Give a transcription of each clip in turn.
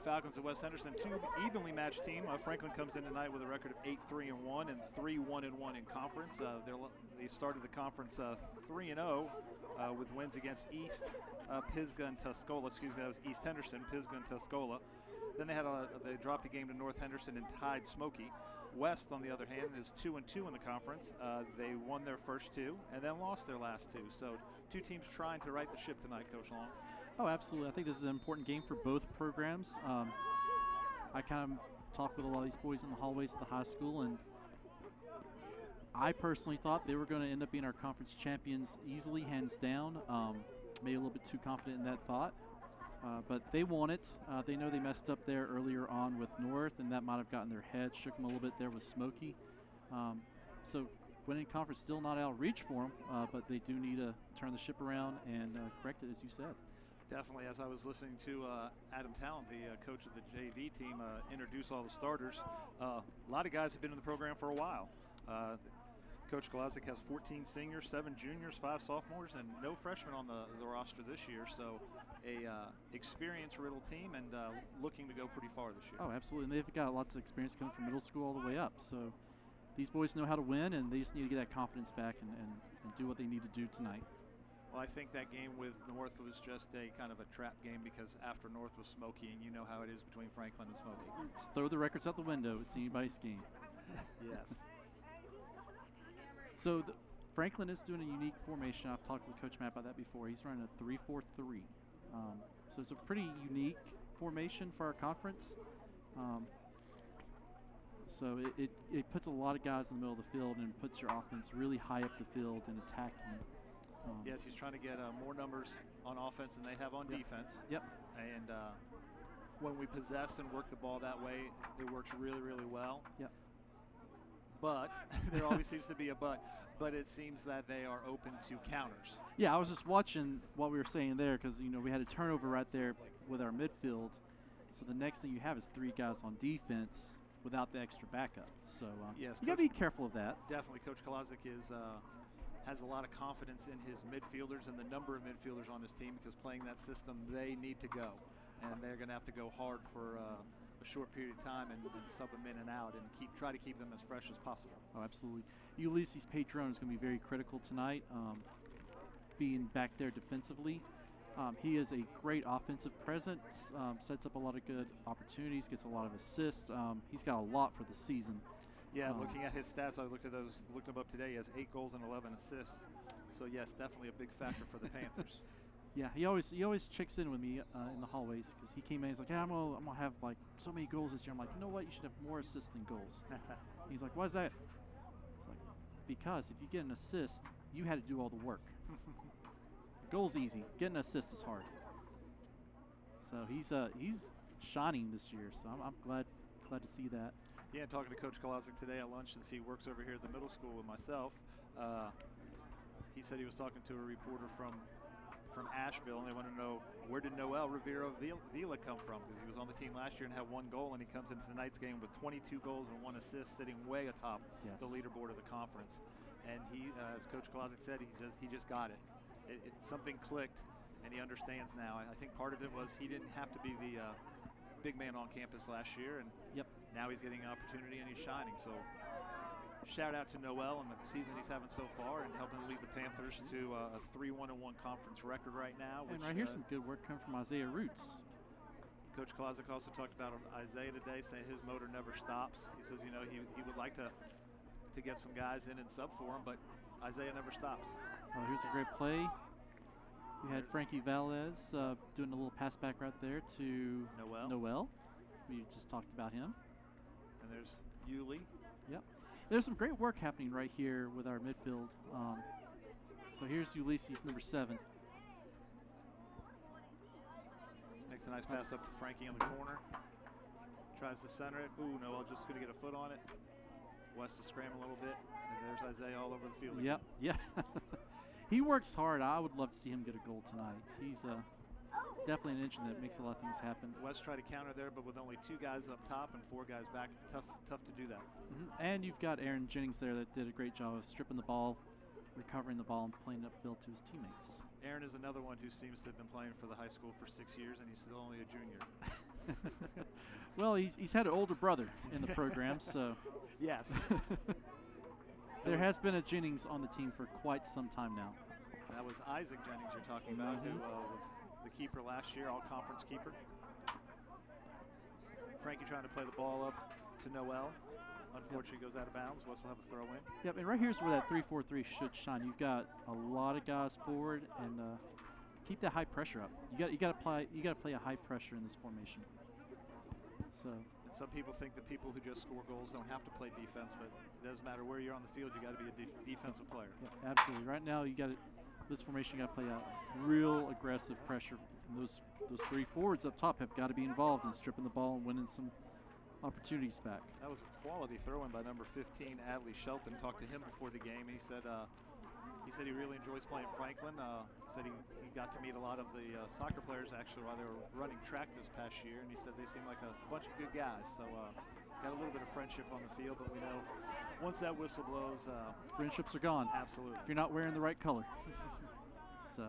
Falcons of West Henderson, two evenly matched team. Franklin comes in tonight with a record of 8-3-1 and 3-1-1 in conference. They started the conference 3-0 with wins against East Pisgah and Tuscola. Excuse me, that was East Henderson, Pisgah and Tuscola. Then they dropped a game to North Henderson and tied Smoky. West, on the other hand, is 2-2 in the conference. They won their first two and then lost their last two. So two teams trying to right the ship tonight, Coach Long. Oh, absolutely. I think this is an important game for both programs. I kind of talked with a lot of these boys in the hallways at the high school, and I personally thought they were going to end up being our conference champions easily, hands down. Maybe a little bit too confident in that thought. But they won it. They know they messed up there earlier on with North, and that might have gotten their head, shook them a little bit there with Smoky. So winning conference still not out of reach for them, but they do need to turn the ship around and correct it, as you said. Definitely. As I was listening to Adam Talent, the coach of the JV team, introduce all the starters, a lot of guys have been in the program for a while. Coach Galazic has 14 seniors, 7 juniors, 5 sophomores, and no freshmen on the roster this year. So a experience-riddled team and looking to go pretty far this year. Oh, absolutely. And they've got lots of experience coming from middle school all the way up. So these boys know how to win, and they just need to get that confidence back and do what they need to do tonight. Well, I think that game with North was just a kind of a trap game because after North was Smoky, and you know how it is between Franklin and Smoky. Just throw the records out the window. It's anybody's game. Yes. So Franklin is doing a unique formation. I've talked with Coach Matt about that before. He's running a 3-4-3. So it's a pretty unique formation for our conference. So it puts a lot of guys in the middle of the field and puts your offense really high up the field and attacking. Yes, he's trying to get more numbers on offense than they have on defense. Yep. And when we possess and work the ball that way, it works really, really well. Yep. But there always seems to be a but it seems that they are open to counters. Yeah, I was just watching what we were saying there because, we had a turnover right there with our midfield. So the next thing you have is 3 guys on defense without the extra backup. So yes, you got to be careful of that. Definitely. Coach Kalazic has a lot of confidence in his midfielders and the number of midfielders on his team because playing that system, they need to go. And they're going to have to go hard for a short period of time and sub them in and out and try to keep them as fresh as possible. Oh, absolutely. Ulysses Patron is going to be very critical tonight, being back there defensively. He is a great offensive presence, sets up a lot of good opportunities, gets a lot of assists. He's got a lot for the season. Yeah, looking at his stats, I looked them up today. He has 8 goals and 11 assists. So, yes, definitely a big factor for the Panthers. Yeah, he always checks in with me in the hallways because he came in. He's like, "Yeah, I'm gonna have like so many goals this year." I'm like, "You know what? You should have more assists than goals." He's like, "Why is that?" It's like, because if you get an assist, you had to do all the work. Goal's easy. Getting an assist is hard. So he's shining this year. So I'm glad to see that. Yeah, talking to Coach Kalazic today at lunch since he works over here at the middle school with myself. He said he was talking to a reporter from Asheville, and they want to know where did Noel Rivera Vila come from because he was on the team last year and had 1 goal, and he comes into tonight's game with 22 goals and 1 assist, sitting way atop the leaderboard of the conference. And he, as Coach Kalazic said, he just got it. Something clicked, and he understands now. I think part of it was he didn't have to be the big man on campus last year, and now he's getting an opportunity and he's shining. So shout out to Noel and the season he's having so far and helping lead the Panthers to a 3-1-1 conference record right now. And right here's some good work coming from Isaiah Roots. Coach Kalazic also talked about Isaiah today, saying his motor never stops. He says, he would like to get some guys in and sub for him, but Isaiah never stops. Well, here's a great play. We had Frankie Valdez doing a little pass back right there to Noel. We just talked about him. And there's Yuli. Yep. There's some great work happening right here with our midfield. So here's Ulysses, number 7. Makes a nice pass up to Frankie on the corner. Tries to center it. Ooh, Noel just going to get a foot on it. West is scrambling a little bit. And there's Isaiah all over the field again. Yep, yeah. He works hard. I would love to see him get a goal tonight. He's definitely an engine that makes a lot of things happen. West tried to counter there, but with only 2 guys up top and 4 guys back, tough to do that. Mm-hmm. And you've got Aaron Jennings there that did a great job of stripping the ball, recovering the ball, and playing it upfield to his teammates. Aaron is another one who seems to have been playing for the high school for 6 years, and he's still only a junior. Well, he's had an older brother in the program, so Yes. there has been a Jennings on the team for quite some time now. That was Isaac Jennings you're talking about, who was the keeper last year, all-conference keeper. Frankie trying to play the ball up to Noel. Unfortunately, goes out of bounds. West will have a throw in. Yep, and right here's where that 3-4-3 should shine. You've got a lot of guys forward, and keep that high pressure up. You got to play a high pressure in this formation. So. And some people think that people who just score goals don't have to play defense, but it doesn't matter where you're on the field. You got to be a defensive player. Yeah, absolutely. Right now, this formation. You got to play a real aggressive pressure. And those three forwards up top have got to be involved in stripping the ball and winning some opportunities back. That was a quality throw-in by number 15, Adley Shelton. Talked to him before the game, and he said he really enjoys playing Franklin. He said he got to meet a lot of the soccer players actually while they were running track this past year, and he said they seem like a bunch of good guys. So got a little bit of friendship on the field, but we know once that whistle blows, friendships are gone. Absolutely. If you're not wearing the right color. So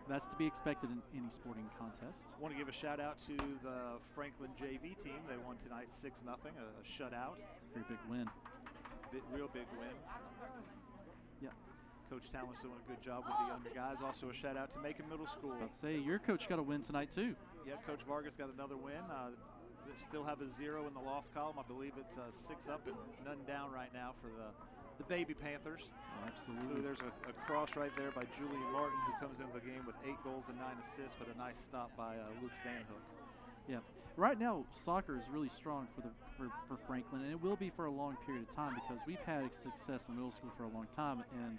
that's to be expected in any sporting contest. I want to give a shout out to the Franklin JV team. They won tonight 6-0, a shutout. It's a very big win. Real big win. Yeah. Coach Talon's doing a good job with the younger guys. Also a shout out to Macon Middle School. I was about to say, your coach got a win tonight too. Yeah, Coach Vargas got another win. They still have a 0 in the loss column. I believe it's 6 up and none down right now for the Baby Panthers. Oh, absolutely. There's a cross right there by Julian Martin, who comes into the game with 8 goals and 9 assists, but a nice stop by Luke Van Hook. Yeah. Right now, soccer is really strong for Franklin, and it will be for a long period of time because we've had success in middle school for a long time, and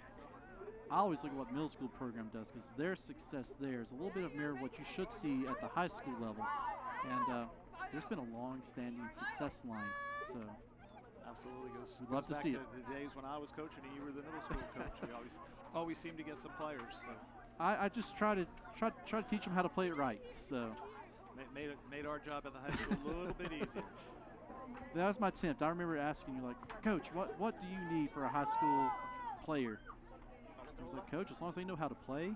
I always look at what middle school program does because their success there is a little bit of mirror of what you should see at the high school level, and there's been a long-standing success line. So. Absolutely. We'd love to see it. The days when I was coaching and you were the middle school coach, we always seem to get some players. So. I just try to teach them how to play it right. So made our job at the high school a little bit easier. That was my attempt. I remember asking you, like, Coach, what do you need for a high school player? I was like, Coach, as long as they know how to play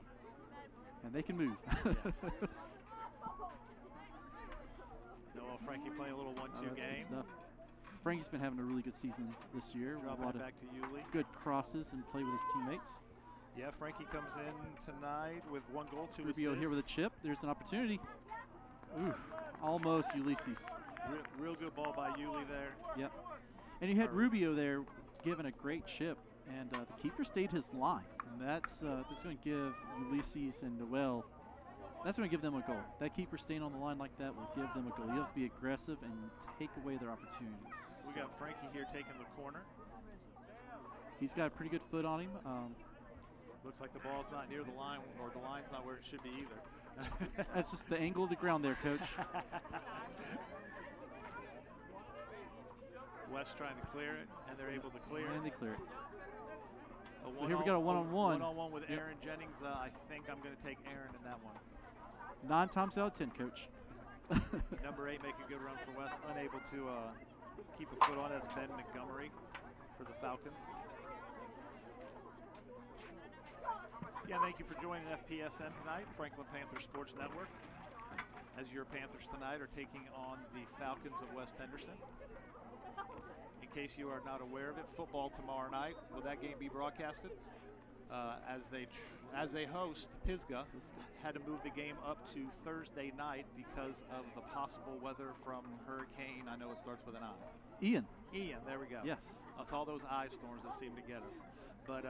and they can move. Yes. Noel Frankie playing a little 1-2 game. Good stuff. Frankie's been having a really good season this year. Dropping a lot it back to Yulee. Good crosses and play with his teammates. Yeah, Frankie comes in tonight with 1 goal, 2 assists. Rubio here with a chip. There's an opportunity. Oof, almost Ulysses. Real good ball by Yulee there. Yep. And you had Rubio there giving a great chip, and the keeper stayed his line. And that's going to give Ulysses and Noel, that's going to give them a goal. That keeper staying on the line like that will give them a goal. You have to be aggressive and take away their opportunities. We got Frankie here taking the corner. He's got a pretty good foot on him. Looks like the ball's not near the line, or the line's not where it should be either. That's just the angle of the ground there, Coach. West trying to clear it, and they're able to clear it. And they clear it. So here we got a one-on-one. One-on-one with Aaron Jennings. I think I'm going to take Aaron in that one. 9 times out of 10, Coach. Number 8 making a good run for West. Unable to keep a foot on it. That's Ben Montgomery for the Falcons. Yeah, thank you for joining FPSN tonight, Franklin Panthers Sports Network, as your Panthers tonight are taking on the Falcons of West Henderson. In case you are not aware of it, football tomorrow night. Will that game be broadcasted? As they host Pisgah, had to move the game up to Thursday night because of the possible weather from hurricane. I know it starts with an I. Ian, there we go. Yes. That's all those eye storms that seem to get us. But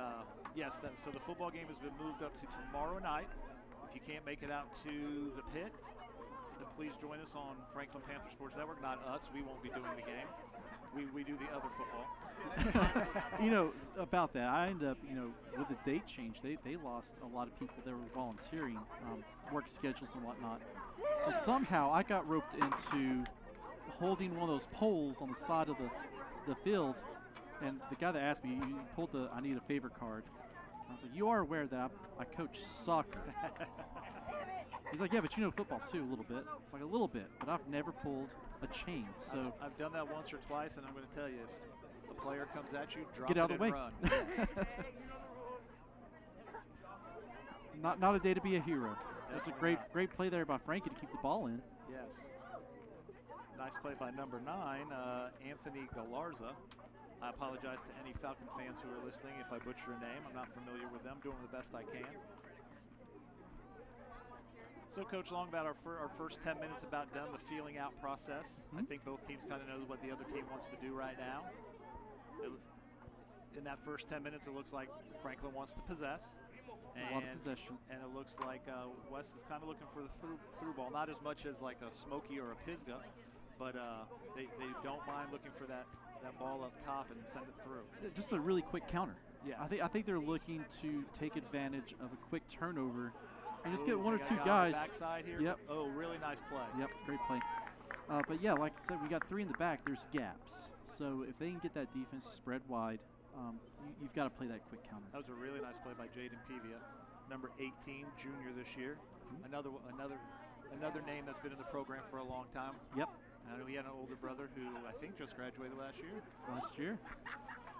yes, so the football game has been moved up to tomorrow night. If you can't make it out to the pit, then please join us on Franklin Panther Sports Network. Not us. We won't be doing the game. We do the other football. About that, I end up, with the date change, they lost a lot of people that were volunteering, work schedules and whatnot. So somehow I got roped into holding one of those poles on the side of the field, and the guy that asked me, you pulled the I need a favor card. I was like, you are aware that I coach soccer. He's like, yeah, but you know football too, a little bit. It's like a little bit, but I've never pulled a chain. So I've done that once or twice, and I'm going to tell you, if the player comes at you, drop get out it of the way. And run. Not a day to be a hero. That's a Definitely great play there by Frankie to keep the ball in. Yes. Nice play by number 9, Anthony Galarza. I apologize to any Falcon fans who are listening if I butcher a name. I'm not familiar with them, doing the best I can. So, Coach Long, about our first 10 minutes about done, the feeling out process. I think both teams kind of know what the other team wants to do right now. In that first 10 minutes, it looks like Franklin wants to possess. A lot of possession. And it looks like West is kind of looking for the through ball, not as much as like a Smokey or a Pisgah, but they don't mind looking for that ball up top and send it through. Just a really quick counter. Yes. I think they're looking to take advantage of a quick turnover and just get one or They two got guys. Backside here. Yep. Oh, really nice play. Yep, great play. But yeah, like I said, we got 3 in the back. There's gaps. So if they can get that defense spread wide, you've got to play that quick counter. That was a really nice play by Jaden Pevia, number 18, junior this year. Another name that's been in the program for a long time. Yep. I know he had an older brother who I think just graduated last year. Last year.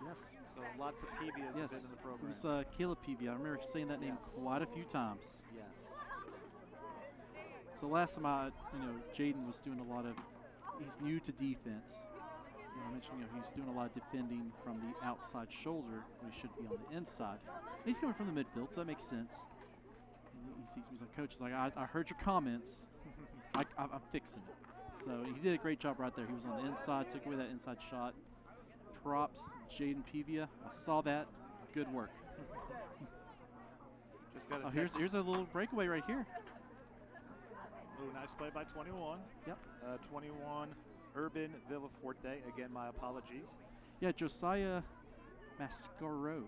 Yes. So lots of Pevias have been in the It program. was Caleb Pevia. I remember saying that name quite a few times. Yes. So last time Jaden was doing a lot of, he's new to defense. I mentioned, he's doing a lot of defending from the outside shoulder when he should be on the inside. And he's coming from the midfield, so that makes sense. And he sees me, he's like, Coach, he's like, I heard your comments. I'm fixing it. So he did a great job right there. He was on the inside, took away that inside shot. Props, Jaden Pevia. I saw that. Good work. Just got a here's a little breakaway right here. Oh, nice play by 21. Yep. 21, Urban Villaforte. Again, my apologies. Yeah, Josiah Mascaro.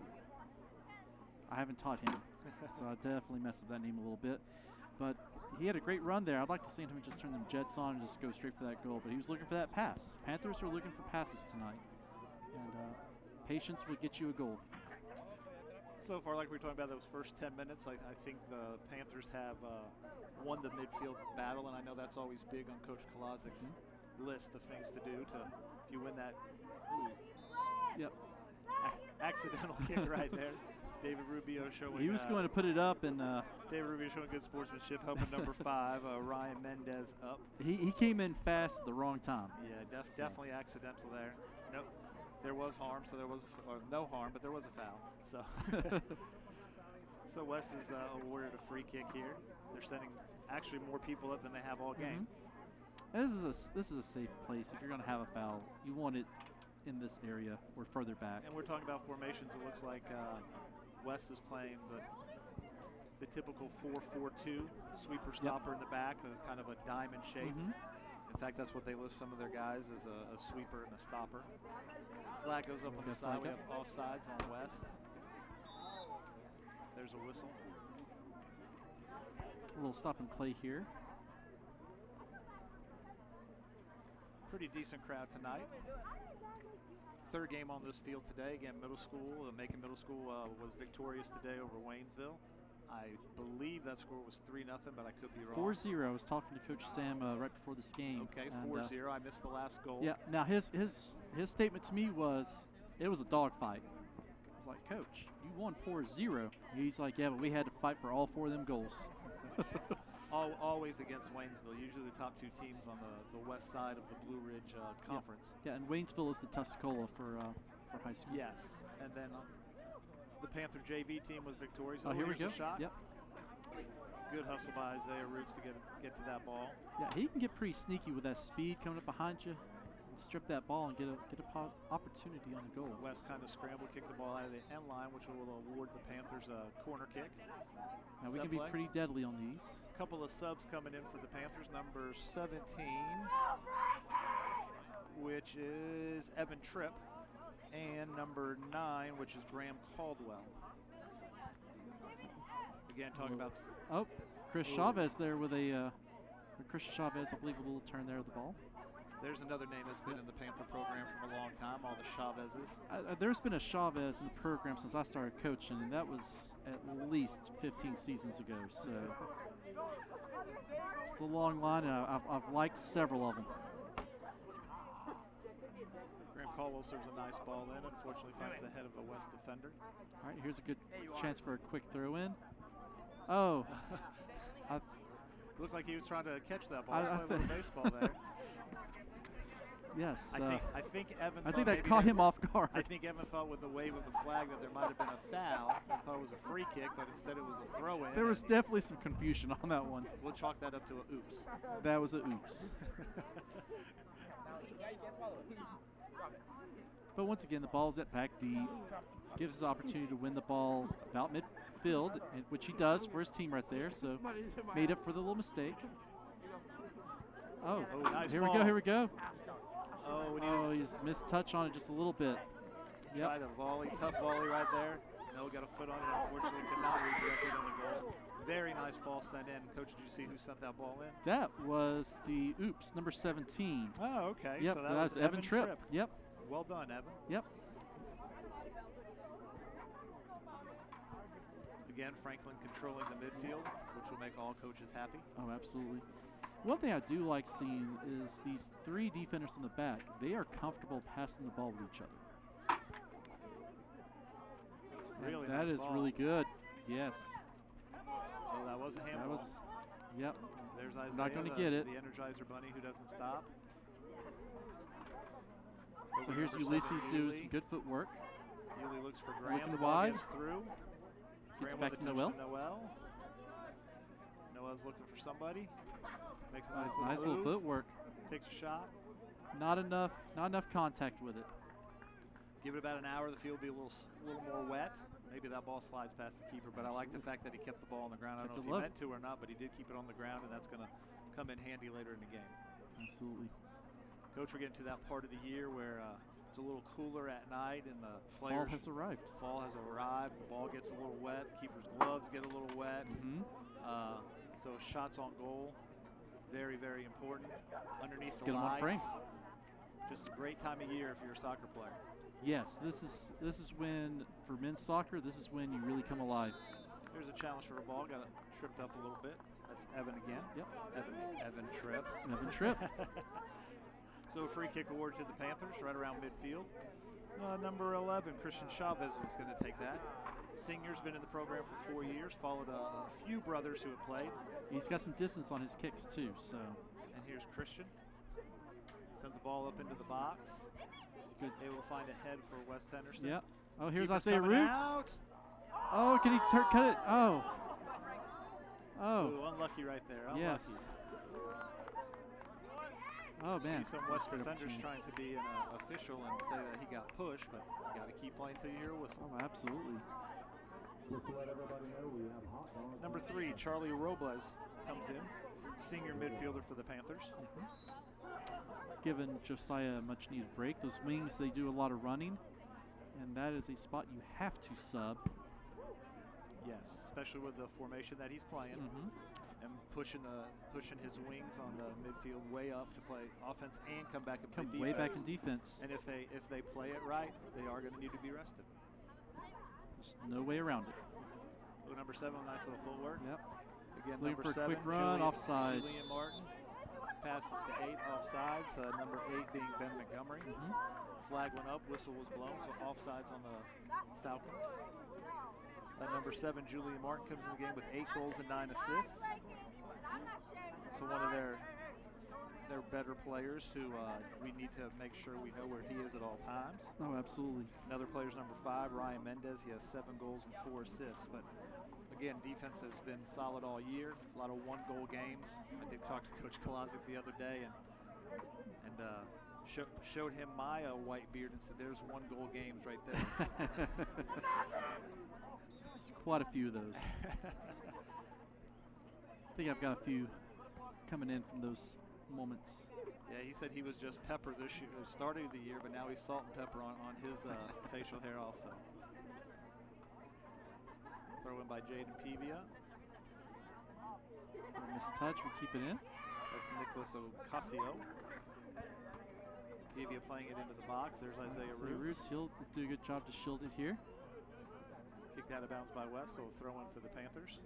I haven't taught him, so I definitely messed up that name a little bit. But he had a great run there. I'd like to see him just turn them jets on and just go straight for that goal. But he was looking for that pass. Panthers are looking for passes tonight. And patience would get you a goal. So far, like we were talking about those first 10 minutes, I think the Panthers have won the midfield battle, and I know that's always big on Coach Kolazik's list of things to do. If you win that, Yep. Accidental kick right there. David Rubio showing. He was going to put it up, and David Rubio showing good sportsmanship, helping number 5, Ryan Mendez up. He came in fast at the wrong time. Yeah, definitely accidental there. Nope. There was harm, so there was no harm, but there was a foul. So, so West is awarded a free kick here. They're sending actually more people up than they have all game. This is a safe place. If you're going to have a foul, you want it in this area or further back. And we're talking about formations. It looks like West is playing the typical 4-4-2 sweeper stopper in the back, kind of a diamond shape. In fact, that's what they list some of their guys as a sweeper and a stopper. Flag goes up on the side. We have offsides on West. There's a whistle. A little stop and play here. Pretty decent crowd tonight. Third game on this field today. Again, middle school. Macon Middle School was victorious today over Waynesville. I believe that score was 3-0, but I could be wrong. 4-0. I was talking to Coach Sam right before this game. Okay, 4-0. I missed the last goal. Yeah. Now his statement to me was it was a dogfight. I was like, Coach, you won 4-0. He's like, yeah, but we had to fight for all 4 of them goals. Always against Waynesville. Usually the top 2 teams on the west side of the Blue Ridge Conference. Yeah, and Waynesville is the Tuscola for high school. Yes, and then the Panther JV team was victorious. Oh, here we go. Shot. Yep. Good hustle by Isaiah Roots to get to that ball. Yeah, he can get pretty sneaky with that speed coming up behind you, and strip that ball and get a opportunity on the goal. West kind of scrambled, kicked the ball out of the end line, which will award the Panthers a corner kick. Now we can be pretty deadly on these. A couple of subs coming in for the Panthers. Number 17, which is Evan Tripp, and number 9, which is Graham Caldwell. Again, talking about. Oh, Chris Chavez there with Christian Chavez, I believe, with a little turn there of the ball. There's another name that's been in the Panther program for a long time, all the Chavezes. There's been a Chavez in the program since I started coaching, and that was at least 15 seasons ago. So it's a long line, and I've liked several of them. Graham Caldwell serves a nice ball in. Unfortunately, finds the head of the West defender. All right, here's a good chance for a quick throw in. Oh. Looked like he was trying to catch that ball. Play a little baseball there. Yes. I think Evan. I think thought that maybe caught him off guard. I think Evan thought with the wave of the flag that there might have been a foul. I thought it was a free kick, but instead it was a throw-in. There was definitely some confusion on that one. We'll chalk that up to a oops. That was a oops. But once again, the ball's at back D. Gives us opportunity to win the ball about midfield, which he does for his team right there. So made up for the little mistake. Oh, nice here ball. we go, here we go. Oh, He's missed touch on it just a little bit. Tried a volley, tough volley right there. No, got a foot on it. Unfortunately, could not redirect it on the goal. Very nice ball sent in. Coach, did you see who sent that ball in? That was the oops, number 17. Oh, okay. Yep, so that was Evan Tripp. Yep. Well done, Evan. Yep. Again, Franklin controlling the midfield, which will make all coaches happy. Oh, absolutely. One thing I do like seeing is these three defenders in the back. They are comfortable passing the ball with each other. Really that nice is ball. really good. Yes. Oh, that was a handball. That was, yep. There's Isaiah, Not going to get it. the Energizer Bunny who doesn't stop. So Over here's number Ulysses 7, doing some good footwork. Yuli looks for Graham. Looking The ball wide. gets through. Gets Graham back with to the touch Noel. Noel's looking for somebody. Makes a Nice little little move. footwork. Takes a shot. Not enough contact with it. Give it about an hour. The field will be a little more wet. Maybe that ball slides past the keeper, but I like the fact that he kept the ball on the ground. I don't know if he meant to or not, but he did keep it on the ground, and that's going to come in handy later in the game. Absolutely. Coach, we're getting to that part of the year where it's a little cooler at night, and the players. Fall has arrived. Fall has arrived. The ball gets a little wet. Keeper's gloves get a little wet. So shots on goal, very, very important. Underneath the get 'em on lights. frame. Just a great time of year if you're a soccer player. Yes, this is when, for men's soccer, this is when you really come alive. Here's a challenge for a ball. Got it tripped up a little bit. That's Evan again. Yep. Evan Tripp. Evan Tripp. So a free kick award to the Panthers right around midfield. Number 11, Christian Chavez is going to take that. Senior's been in the program for 4 years, followed a few brothers who have played. He's got some distance on his kicks too, so. And here's Christian. Sends the ball up into the box. Good. Able to find a head for West Henderson. Yep. Oh, here's Keeper's Isaiah coming Roots. out. Oh, can he cut it? Oh. Oh. Ooh, unlucky right there. Unlucky. Yes. Oh, man. See some West Great defenders opportunity. trying to be an official and say that he got pushed, but you got to keep playing till you hear a whistle. Oh, absolutely. Number 3, Charlie Robles comes in, senior midfielder for the Panthers. Given Josiah a much-needed break. Those wings, they do a lot of running, and that is a spot you have to sub. Yes, especially with the formation that he's playing, and pushing his wings on the midfield way up to play offense and come back and play defense. Way back in defense. And if they play it right, they are going to need to be rested. There's no way around it. Ooh, number 7, nice little footwork. Yep. Again, Looking number for a 7, quick run, Julian, offsides. Julian Martin passes to 8, offsides. Number 8 being Ben Montgomery. Flag went up, whistle was blown, so offsides on the Falcons. Number 7, Julian Martin, comes in the game with 8 goals and 9 assists. So one of their better players who we need to make sure we know where he is at all times. Oh, absolutely. Another player's number 5, Ryan Mendez. He has 7 goals and 4 assists. But again, defense has been solid all year. A lot of one-goal games. I did talk to Coach Kolazic the other day and showed him my white beard and said, "There's 1-goal games right there." It's quite a few of those. I think I've got a few coming in from those moments. Yeah, he said he was just pepper this year, starting of the year, but now he's salt and pepper on his facial hair also. Throw in by Jaden Pevia. Missed touch, we keep it in. That's Nicholas Ocasio. Pevia playing it into the box. There's Isaiah Roots. He'll do a good job to shield it here. Kicked out of bounds by West, so a throw in for the Panthers.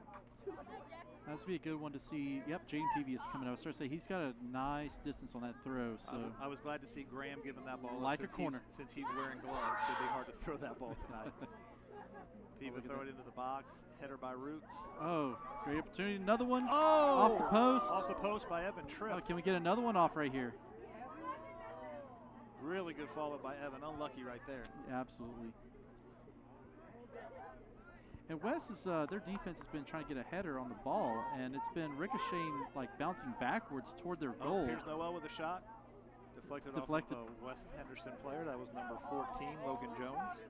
That's be a good one to see. Yep, Jaden Peavy is coming out. I was starting to say he's got a nice distance on that throw. So I was glad to see Graham giving that ball like up a corner. since he's wearing gloves. It'd be hard to throw that ball tonight. Peva throw it into the box. Header by Roots. Oh, great opportunity. Another one. Oh! Off the post. Off the post by Evan Tripp. Oh, can we get another one off right here? Really good follow by Evan. Unlucky right there. Absolutely. And West is their defense has been trying to get a header on the ball, and it's been ricocheting, like bouncing backwards toward their goal. Here's Noel with a shot. Deflected off of a West Henderson player. That was number 14, Logan Jones.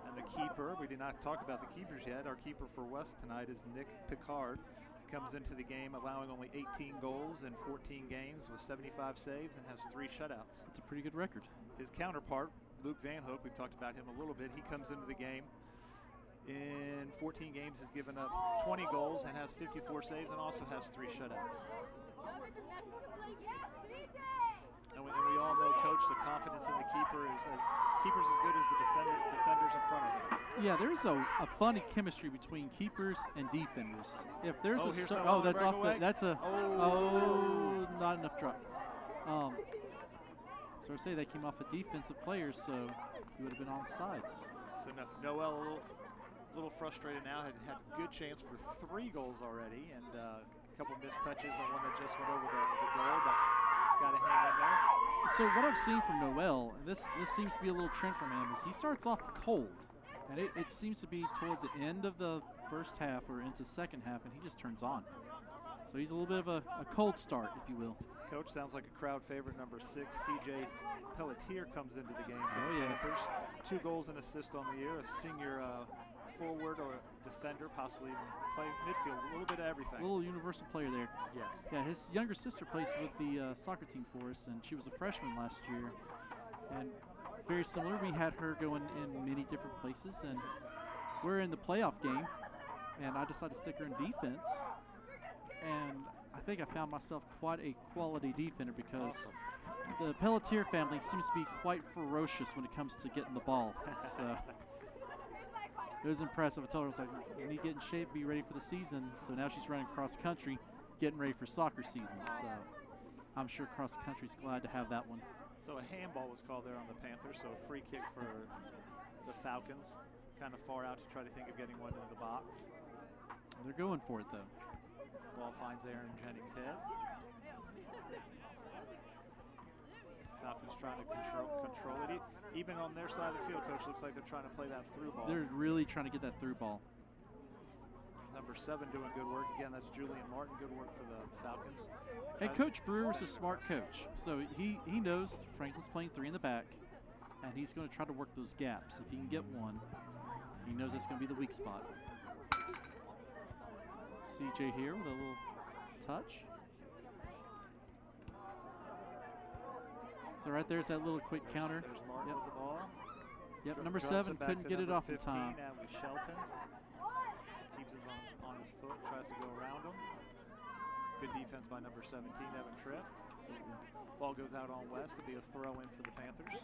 And the keeper, we did not talk about the keepers yet. Our keeper for West tonight is Nick Picard. He comes into the game allowing only 18 goals in 14 games with 75 saves and has 3 shutouts. That's a pretty good record. His counterpart, Luke Van Hook, we've talked about him a little bit. He comes into the game in 14 games, has given up 20 goals and has 54 saves and also has 3 shutouts. And we all know, Coach, the confidence in the keeper is keeper's as good as the defenders in front of him. Yeah, there's a funny chemistry between keepers and defenders. If there's that's off the, that's a not enough drop. So I say that came off of defensive players, so he would have been on sides. So Noel a little frustrated now, had a good chance for 3 goals already, and a couple missed touches on one that just went over the goal, but got to hang in there. So what I've seen from Noel, and this seems to be a little trend from him, is he starts off cold, and it seems to be toward the end of the first half or into second half, and he just turns on. So he's a little bit of a cold start, if you will. Coach, sounds like a crowd favorite, number 6, CJ Pelletier comes into the game for the Panthers. 2 goals and assists on the year, a senior forward or defender, possibly even play midfield, a little bit of everything. A little universal player there. Yes. Yeah, his younger sister plays with the soccer team for us, and she was a freshman last year. And very similar, we had her going in many different places, and we're in the playoff game, and I decided to stick her in defense. And I think I found myself quite a quality defender because the Pelletier family seems to be quite ferocious when it comes to getting the ball. So it was impressive. I told her, I was like, you need to get in shape, be ready for the season. So now she's running cross country, getting ready for soccer season. So I'm sure cross country's glad to have that one. So a handball was called there on the Panthers, so a free kick for the Falcons. Kind of far out to try to think of getting one into the box. They're going for it, though. Ball finds Aaron Jennings' head. Falcons trying to control it. Even on their side of the field, Coach, looks like they're trying to play that through ball. They're really trying to get that through ball. Number 7 doing good work. Again, that's Julian Martin. Good work for the Falcons. And Coach Brewer's a smart coach. So he knows Franklin's playing 3 in the back, and he's going to try to work those gaps. If he can get one, he knows that's going to be the weak spot. CJ here with a little touch. So right there's that little quick counter. There's Martin with the ball. Yep, number 7 couldn't get it off in time. Now with Shelton. Keeps his on his foot, tries to go around him. Good defense by number 17, Evan Tripp. Ball goes out on West. It'll be a throw-in for the Panthers.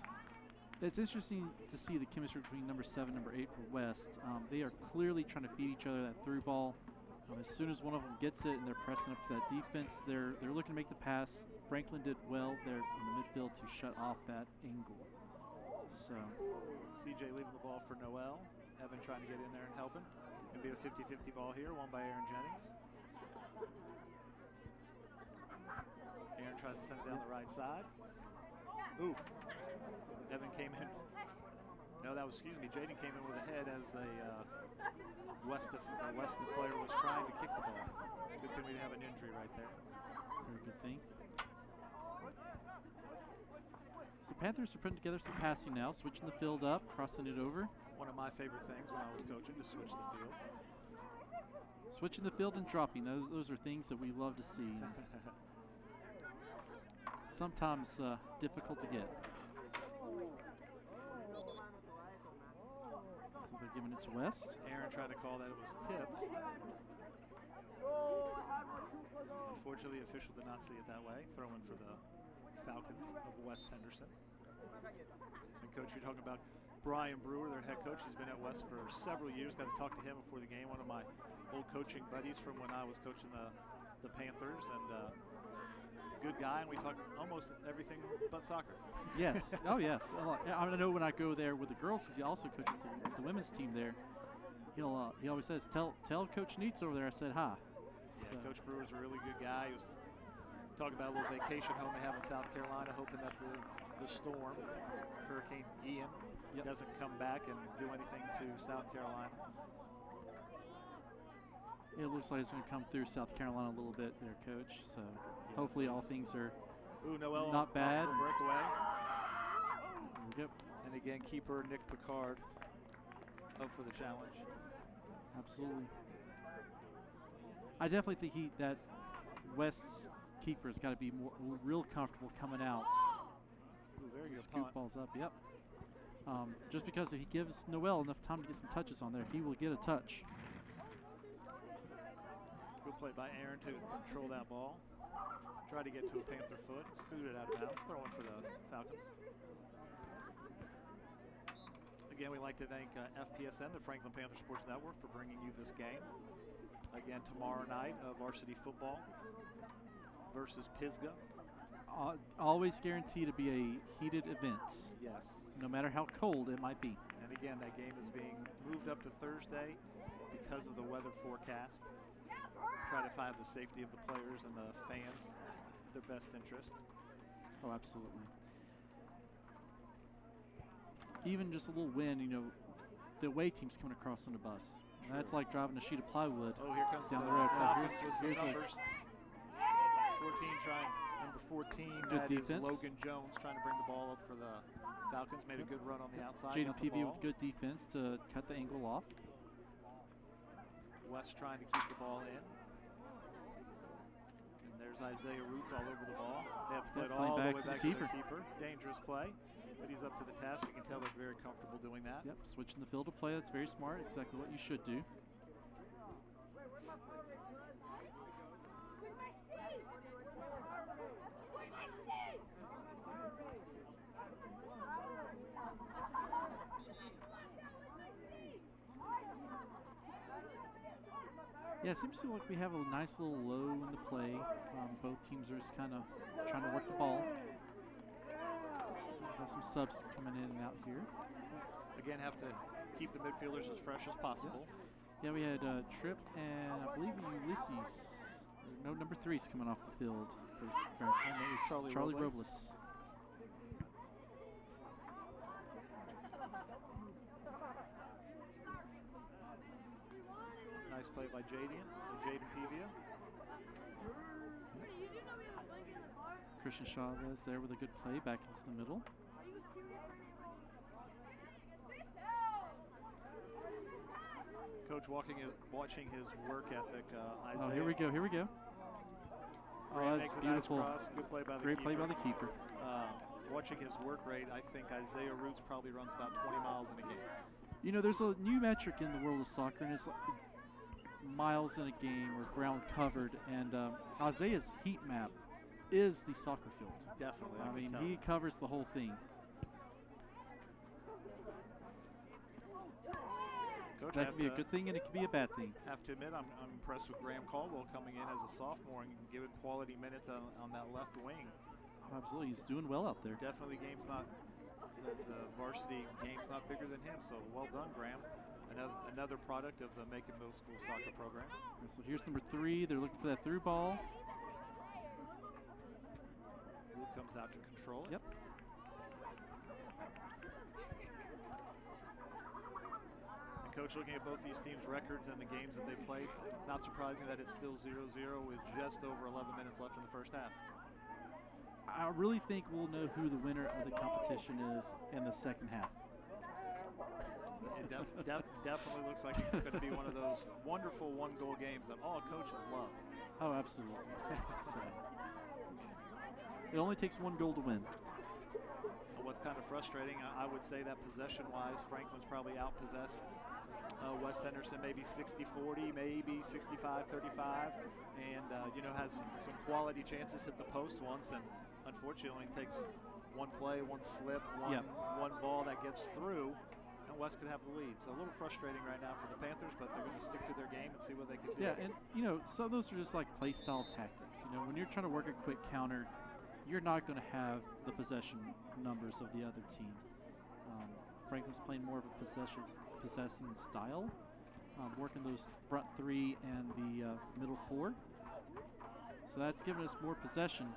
It's interesting to see the chemistry between number 7 and number 8 for West. They are clearly trying to feed each other that through ball. As soon as one of them gets it and they're pressing up to that defense, they're looking to make the pass. Franklin did well there in the midfield to shut off that angle. So CJ leaving the ball for Noel. Evan trying to get in there and helping. It'll be a 50-50 ball here, won by Aaron Jennings. Aaron tries to send it down the right side. Oof. Evan came in. No, that was, Jaden came in with a head as a West player was trying to kick the ball. Good thing we didn't have an injury right there. Very good thing. So Panthers are putting together some passing now, switching the field up, crossing it over. One of my favorite things when I was coaching, to switch the field. Switching the field and dropping, those are things that we love to see. Sometimes difficult to get. So they're giving it to West. Aaron tried to call that it was tipped. Unfortunately, the official did not see it that way. Throw in for the Falcons of West Henderson. And Coach, you're talking about Brian Brewer, their head coach. He's been at West for several years. Got to talk to him before the game. One of my old coaching buddies from when I was coaching the Panthers, and good guy. And we talk almost everything but soccer. Yes. Oh, yes. I know when I go there with the girls, because he also coaches the women's team there. He always says, "Tell Coach Neitz over there I said hi." Yeah, so. Coach Brewer's a really good guy. He was Talk about a little vacation home they have in South Carolina, hoping that the storm, Hurricane Ian, doesn't come back and do anything to South Carolina. It looks like it's going to come through South Carolina a little bit there, Coach. So hopefully all things are Noel, not bad. Breakaway. Yep. And again, keeper Nick Picard up for the challenge. Absolutely. I definitely think that West's keeper's got to be real comfortable coming out. Very good scoop punt. balls up. Yep. Just because if he gives Noel enough time to get some touches on there, he will get a touch. Good play by Aaron to control that ball. Try to get to a Panther foot, scoot it out of bounds, throw one for the Falcons. Again, we'd like to thank FPSN, the Franklin Panther Sports Network, for bringing you this game. Again, tomorrow night, varsity football versus Pisgah. Always guaranteed to be a heated event. Yes. No matter how cold it might be. And again, that game is being moved up to Thursday because of the weather forecast. Try to have the safety of the players and the fans their best interest. Oh, absolutely. Even just a little wind, the away team's coming across on the bus. That's like driving a sheet of plywood here comes down the road. Here's numbers. 14 good that defense. Is Logan Jones trying to bring the ball up for the Falcons. Made a good run on the outside. Jaden Peavy with good defense to cut the angle off. West trying to keep the ball in. And there's Isaiah Roots all over the ball. They have to play it all the way back to the keeper. Dangerous play, but he's up to the task. You can tell they're very comfortable doing that. Yep, switching the field of play. That's very smart. Exactly what you should do. Yeah, it seems to like we have a nice little low in the play. Both teams are just kind of trying to work the ball. Got some subs coming in and out here. Again, have to keep the midfielders as fresh as possible. Yeah, we had Tripp and I believe Ulysses. No, number 3's coming off the field for Franklin. That was Charlie Robles. Nice play by Jaden Pevia. Christian Chavez there with a good play back into the middle. Coach watching his work ethic. Isaiah. Oh, here we go. Oh, that's beautiful. Good play by the Great keeper. play by the keeper. Watching his work rate, I think Isaiah Roots probably runs about 20 miles in a game. There's a new metric in the world of soccer, and it's like miles in a game or ground covered, and Isaiah's heat map is the soccer field. Definitely. I mean, he covers the whole thing. Coach, that can be a good thing and it can be a bad thing. Have to admit, I'm impressed with Graham Caldwell coming in as a sophomore and giving quality minutes on that left wing. Oh, absolutely, he's doing well out there. Definitely, the varsity game's not bigger than him, so well done, Graham. Another product of the Macon Middle School soccer program. So here's number 3. They're looking for that through ball. Who comes out to control it. Yep. And Coach, looking at both these teams' records and the games that they played, not surprising that it's still 0-0 with just over 11 minutes left in the first half. I really think we'll know who the winner of the competition is in the second half. It definitely looks like it's going to be one of those wonderful one-goal games that all coaches love. Oh, absolutely. So, it only takes one goal to win. What's kind of frustrating, I would say that possession-wise, Franklin's probably outpossessed West Henderson maybe 60-40, maybe 65-35, and has some quality chances, hit the post once, and unfortunately takes one play, one slip, one ball that gets through, and West could have the lead. So a little frustrating right now for the Panthers, but they're going to stick to their game and see what they can do. Yeah, and some of those are just like play style tactics. When you're trying to work a quick counter, you're not going to have the possession numbers of the other team. Franklin's playing more of a possessing style, working those front 3 and the middle 4. So that's given us more possession.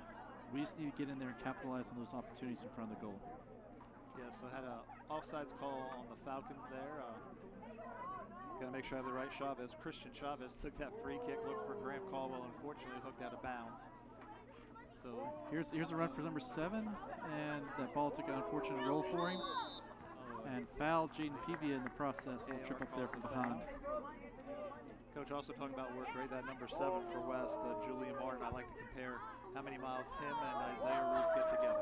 We just need to get in there and capitalize on those opportunities in front of the goal. Yeah, so had a offsides call on the Falcons there. Got to make sure I have the right Chavez. Christian Chavez took that free kick, looked for Graham Caldwell, unfortunately hooked out of bounds. So here's a run for number 7, and that ball took an unfortunate roll for him. And fouled Jaden Pevia in the process. A little trip up there from behind. Coach also talking about work rate. That number 7 for West, Julian Martin. I like to compare how many miles him and Isaiah Ruiz get together.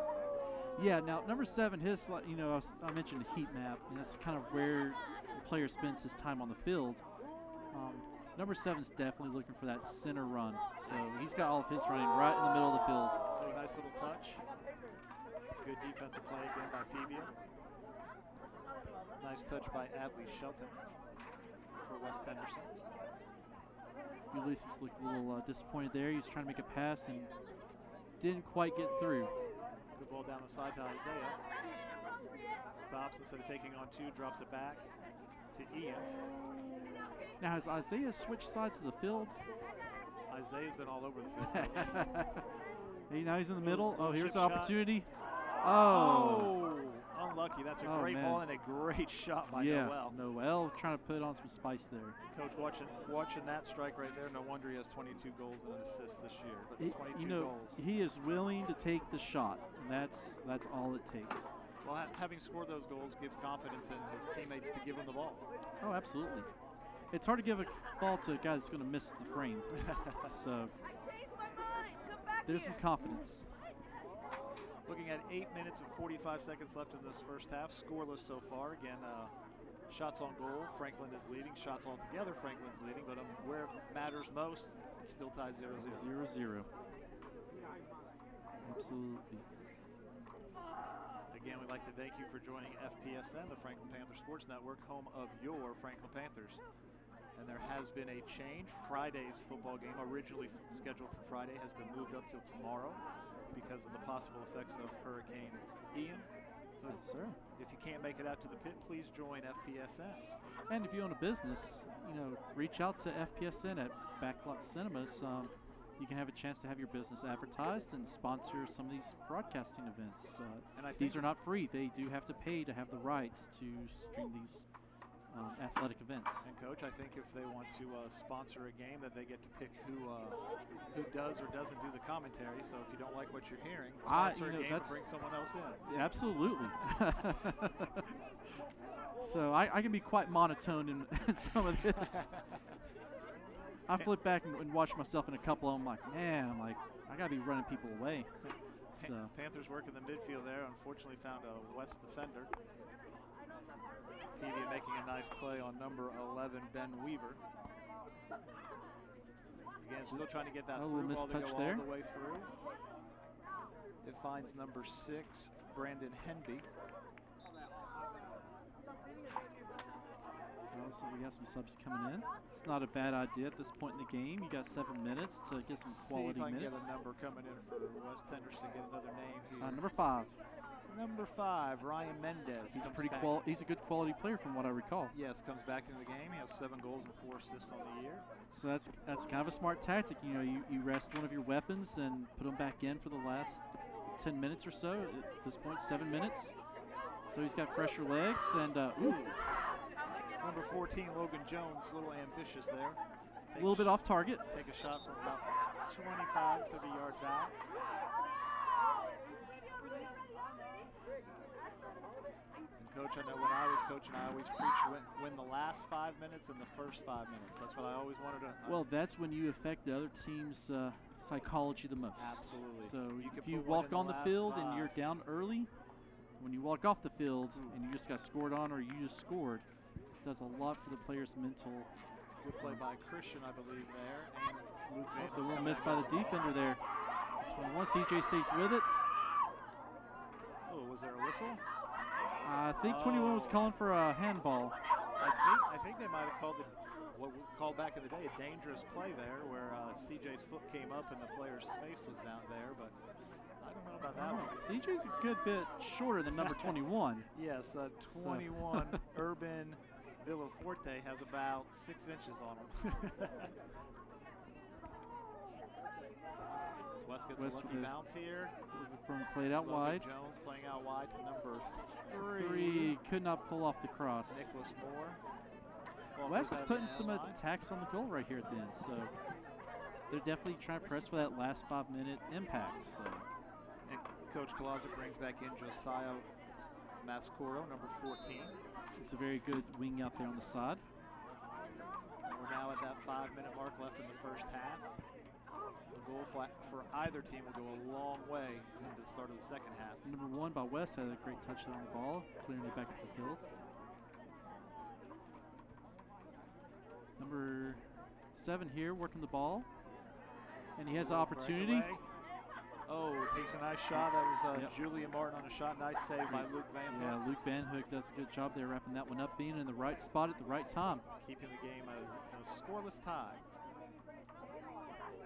Yeah, now number 7, his, I mentioned the heat map, and that's kind of where the player spends his time on the field. Number 7's definitely looking for that center run, so he's got all of his running right in the middle of the field. Oh, nice little touch. Good defensive play again by Pevia. Nice touch by Adley Shelton for West Henderson. Ulysses looked a little disappointed there. He was trying to make a pass and didn't quite get through. Good ball down the side to Isaiah. Stops instead of taking on 2, drops it back to Ian. Now, has Isaiah switched sides of the field? Isaiah's been all over the field. Now he's in the middle. Oh, here's the shot. Opportunity. Oh, unlucky. That's a great man. ball and a great shot by Yeah, Noel. Noel trying to put on some spice there. Coach, watching that strike right there, no wonder he has 22 goals and an assist this year. But 22 goals. He is willing to take the shot, and that's all it takes. Well, having scored those goals gives confidence in his teammates to give him the ball. Oh, absolutely. It's hard to give a ball to a guy that's going to miss the frame. So there's some confidence. Looking at 8 minutes and 45 seconds left in this first half, scoreless so far. Again, shots on goal, Franklin is leading. Shots altogether, Franklin's leading. But where it matters most, it's still tied 0-0. 0-0. Absolutely. Again, we'd like to thank you for joining FPSN, the Franklin Panther Sports Network, home of your Franklin Panthers. And there has been a change. Friday's football game, originally scheduled for Friday, has been moved up till tomorrow because of the possible effects of Hurricane Ian. So yes, sir. If you can't make it out to the pit, please join FPSN. And if you own a business, reach out to FPSN at Backlot Cinemas. You can have a chance to have your business advertised and sponsor some of these broadcasting events. And these are not free. They do have to pay to have the rights to stream these athletic events. And Coach, I think if they want to sponsor a game, that they get to pick who does or doesn't do the commentary. So if you don't like what you're hearing, sponsor a game and bring someone else in. Absolutely. So I can be quite monotone in some of this. I flip back and watch myself in a couple of them like, man, I got to be running people away. So Panthers work in the midfield there. Unfortunately found a West defender. Pevia making a nice play on number 11, Ben Weaver. Again, still trying to get that through ball to go all the way through. It finds number 6, Brandon Henby. So we got some subs coming in. It's not a bad idea at this point in the game. You got 7 minutes to get some quality minutes. See if I can get a number coming in for West Henderson. Get another name here. Number 5. Number 5, Ryan Mendez. He's he's a good quality player from what I recall. Yes, comes back into the game. He has 7 goals and 4 assists on the year. So that's kind of a smart tactic. You rest one of your weapons and put them back in for the last 10 minutes or so. At this point, 7 minutes. So he's got fresher legs and ooh. Number 14, Logan Jones, a little ambitious there. A little bit off target. Take a shot from about 25, 30 yards out. And Coach, I know when I was coaching, I always preached win the last 5 minutes and the first 5 minutes. That's what I always wanted to. Well, that's when you affect the other team's psychology the most. Absolutely. So if you walk on the field and you're down early, when you walk off the field and you just got scored on or you just scored, does a lot for the player's mental. Good play by Christian, I believe, there. And Luke Van. A little miss by the defender there. 21, CJ stays with it. Oh, was there a whistle? I think 21 was calling for a handball. I think they might have called it what we called back in the day a dangerous play there, where CJ's foot came up and the player's face was down there, but I don't know about that one. CJ's a good bit shorter than number 21. Yes, 21, Urban Villaforte has about 6 inches on him. West gets a West lucky bounce here. From played out Logan wide. Jones playing out wide to number 3. 3 could not pull off the cross. Nicholas Moore. Ball West goes is out putting to the some end line. attacks on the goal right here at the end, so they're definitely trying to press for that last 5-minute impact. So And Coach Closet brings back in Josiah Mascoro, number 14. it's a very good wing out there on the side. And we're now at that 5-minute mark left in the first half. A goal for either team will go a long way into the start of the second half. Number 1 by West had a great touch there on the ball, clearing it back up the field. Number 7 here working the ball, and he has the opportunity. Breakaway. Oh, takes a nice shot. That was Yep. Julian Martin on a shot. Nice save by Luke Van Hook. Yeah, Luke Van Hook does a good job there wrapping that one up, being in the right spot at the right time. Keeping the game as a scoreless tie.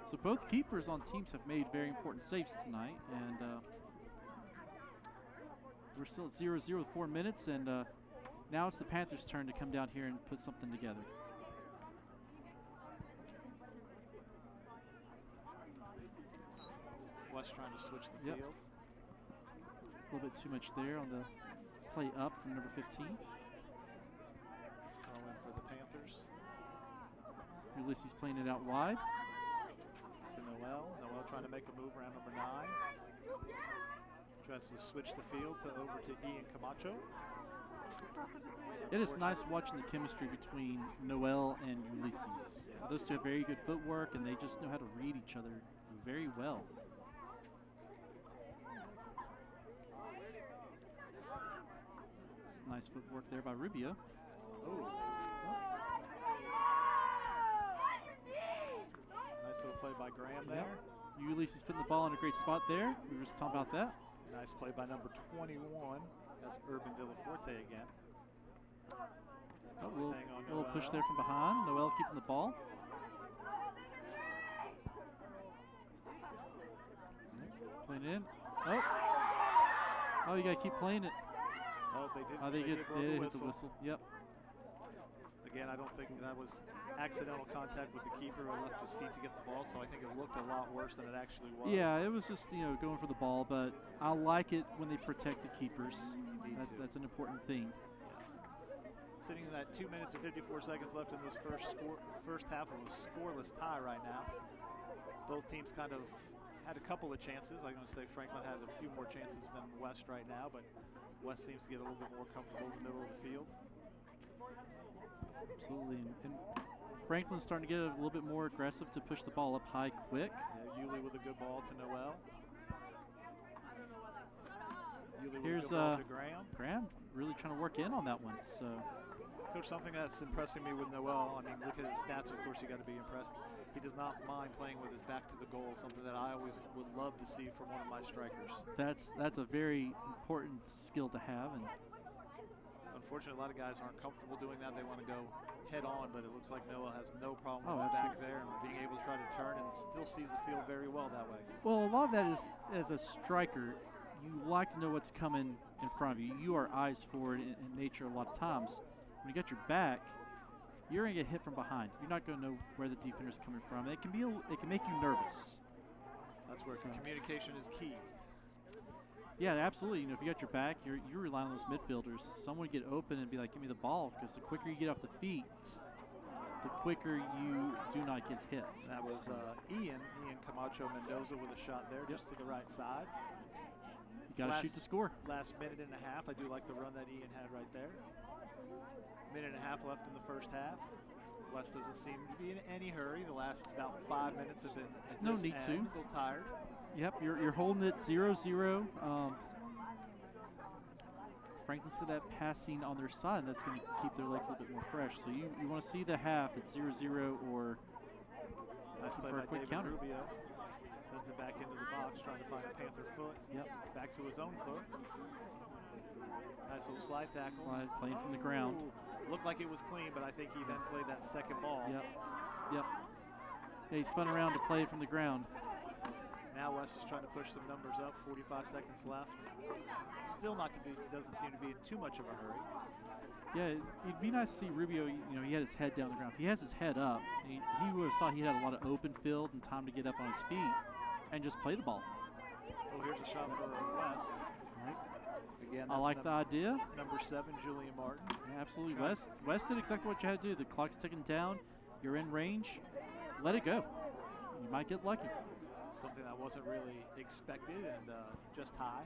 So both keepers on teams have made very important saves tonight, and we're still at 0-0 with 4 minutes, and now it's the Panthers' turn to come down here and put something together. West trying to switch the Yep. field. A little bit too much there on the play up from number 15. Throw in for the Panthers. Ulysses playing it out wide. To Noel. Noel trying to make a move around number 9. Tries to switch the field over to Ian Camacho. It is nice watching the chemistry between Noel and Ulysses. Those two have very good footwork, and they just know how to read each other very well. It's nice footwork there by Rubio. Oh. Nice little play by Graham there. Ulysses putting the ball in a great spot there. We were just talking about that. Nice play by number 21. That's Urban Villaforte again. Oh, little Staying on push Noel. there from behind. Noel keeping the ball. Playing it in. Oh, you got to keep playing it. Oh, they did. Oh, They they did blow did the hit whistle. the whistle. Yep. Again, I don't think that was accidental contact with the keeper who left his feet to get the ball, so I think it looked a lot worse than it actually was. Yeah, it was just going for the ball, but I like it when they protect the keepers. Me too. That's an important thing. Yes. Sitting in that 2 minutes and 54 seconds left in this first half of a scoreless tie right now. Both teams kind of had a couple of chances. I'm going to say Franklin had a few more chances than West right now, but West seems to get a little bit more comfortable in the middle of the field. Absolutely. And Franklin's starting to get a little bit more aggressive to push the ball up high quick. Yeah, Yulee with a good ball to Noel. Yulee with Here's a good ball to Graham. Graham really trying to work in on that one. So Coach, something that's impressing me with Noel, I mean, look at his stats, of course, you got to be impressed. He does not mind playing with his back to the goal, something that I always would love to see from one of my strikers. that's a very important skill to have. And Unfortunately, a lot of guys aren't comfortable doing that. They want to go head on, but it looks like Noah has no problem Oh, with his back absolutely. there and being able to try to turn and still sees the field very well that way. well, a lot of that is, as a striker, you like to know what's coming in front of you. You are eyes forward in nature a lot of times. When you got your back, you're going to get hit from behind. You're not going to know where the defender's coming from. It can make you nervous. That's where So- communication is key. Yeah, absolutely. If you got your back, you're relying on those midfielders. Someone get open and be like, give me the ball, because the quicker you get off the feet, the quicker you do not get hit. That was Ian Camacho Mendoza with a shot there just to the right side. You got to shoot to score. Last minute and a half. I do like the run that Ian had right there. Minute and a half left in the first half. West doesn't seem to be in any hurry. The last about 5 minutes have been It's at no this need end, to. a little tired. Yep, you're holding it 0-0. Franklin's got that passing on their side, and that's going to keep their legs a little bit more fresh. So you want to see the half at 0-0 or Nice play for a by quick David counter. Rubio. Sends it back into the box, trying to find a Panther foot. Yep, Back to his own foot. Nice little slide tackle. slide playing from the ground. Ooh, looked like it was clean, but I think he then played that second ball. Yep. Yeah, he spun around to play it from the ground. Now West is trying to push some numbers up. 45 seconds left. Still doesn't seem to be in too much of a hurry. Yeah, it'd be nice to see Rubio. He had his head down the ground. If he has his head up, he would have saw he had a lot of open field and time to get up on his feet. and just play the ball. Oh, here's a shot for West. Right. Again, I that's like the idea. Number 7, Julian Martin. Yeah, absolutely. Shot. West did exactly what you had to do. The clock's ticking down. You're in range. Let it go. You might get lucky. Something that wasn't really expected and just high.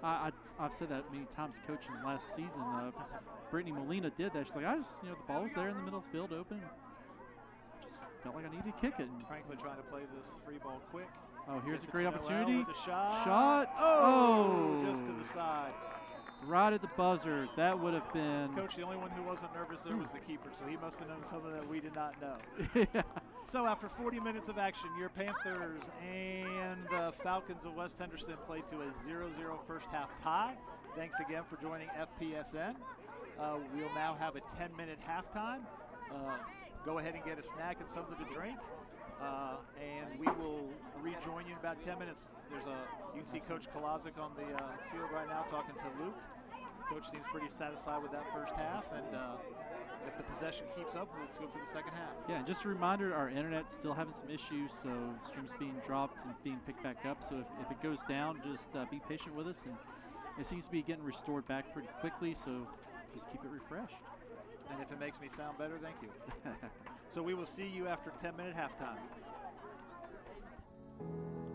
I've said that many times coaching last season. Brittany Molina did that. She's like, the ball was there in the middle of the field open. I just felt like I needed to kick it. And Franklin trying to play this free ball quick. oh, here's Gets a great it to opportunity. Noel with the shot. Shot. Oh, just to the side. Right at the buzzer. That would have been. Coach, the only one who wasn't nervous there was the keeper, so he must have known something that we did not know. Yeah. So after 40 minutes of action, your Panthers and the Falcons of West Henderson played to a 0-0 first half tie. Thanks again for joining FPSN. We'll now have a 10-minute halftime. Go ahead and get a snack and something to drink. And we will rejoin you in about 10 minutes. You can see Coach Kolazic on the field right now talking to Luke. Coach seems pretty satisfied with that first half, and if the possession keeps up, let's go for the second half. Yeah, and just a reminder, our internet's still having some issues, so the stream's being dropped and being picked back up. So if it goes down, just be patient with us. And it seems to be getting restored back pretty quickly, so just keep it refreshed. And if it makes me sound better, thank you. So we will see you after 10-minute halftime.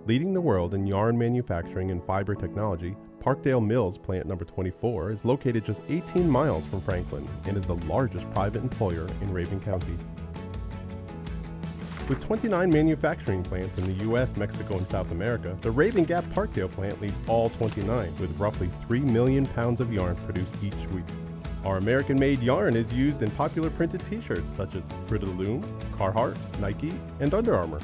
Leading the world in yarn manufacturing and fiber technology, Parkdale Mills Plant Number 24 is located just 18 miles from Franklin and is the largest private employer in Raven County. With 29 manufacturing plants in the U.S., Mexico, and South America, the Raven Gap Parkdale plant leads all 29, with roughly 3 million pounds of yarn produced each week. Our American-made yarn is used in popular printed t-shirts such as Fruit of the Loom, Carhartt, Nike, and Under Armour.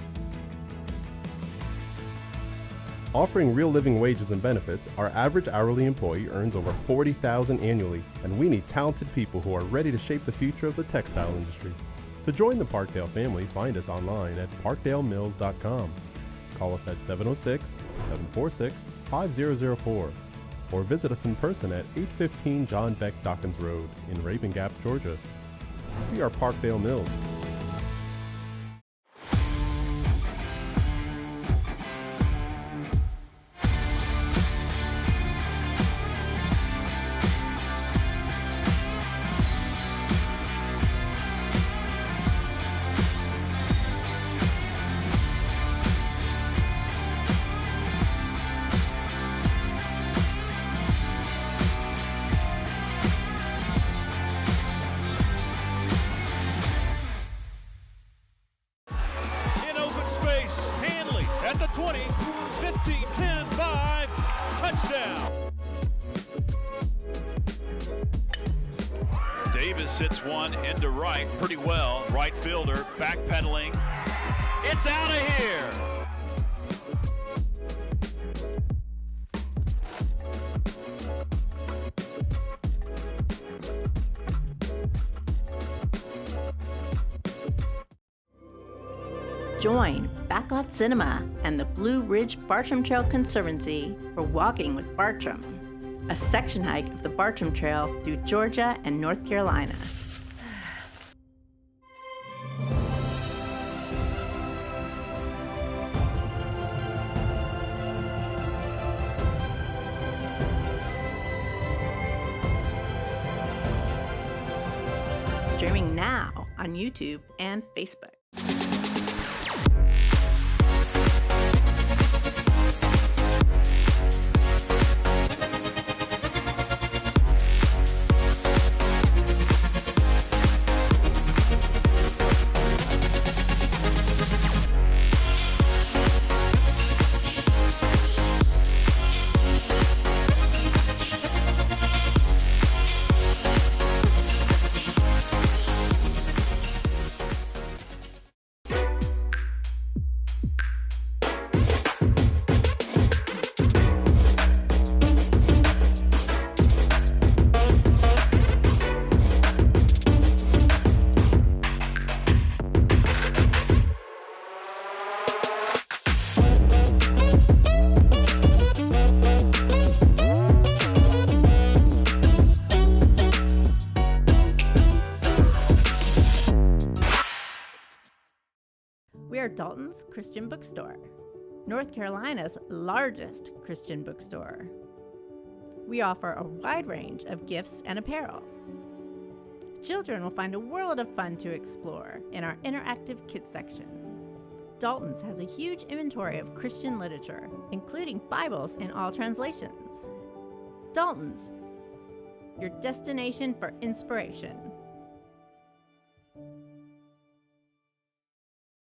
Offering real living wages and benefits, our average hourly employee earns over $40,000 annually, and we need talented people who are ready to shape the future of the textile industry. To join the Parkdale family, find us online at parkdalemills.com. Call us at 706-746-5004 or visit us in person at 815 John Beck Dawkins Road in Raven Gap, Georgia. We are Parkdale Mills. Hits one into right pretty well. Right fielder backpedaling. It's out of here. Join Backlot Cinema and the Blue Ridge Bartram Trail Conservancy for Walking with Bartram, a section hike of the Bartram Trail through Georgia and North Carolina. Streaming now on YouTube and Facebook. Dalton's Christian Bookstore, North Carolina's largest Christian bookstore. We offer a wide range of gifts and apparel. Children will find a world of fun to explore in our interactive kids section. Dalton's has a huge inventory of Christian literature, including Bibles in all translations. Dalton's, your destination for inspiration.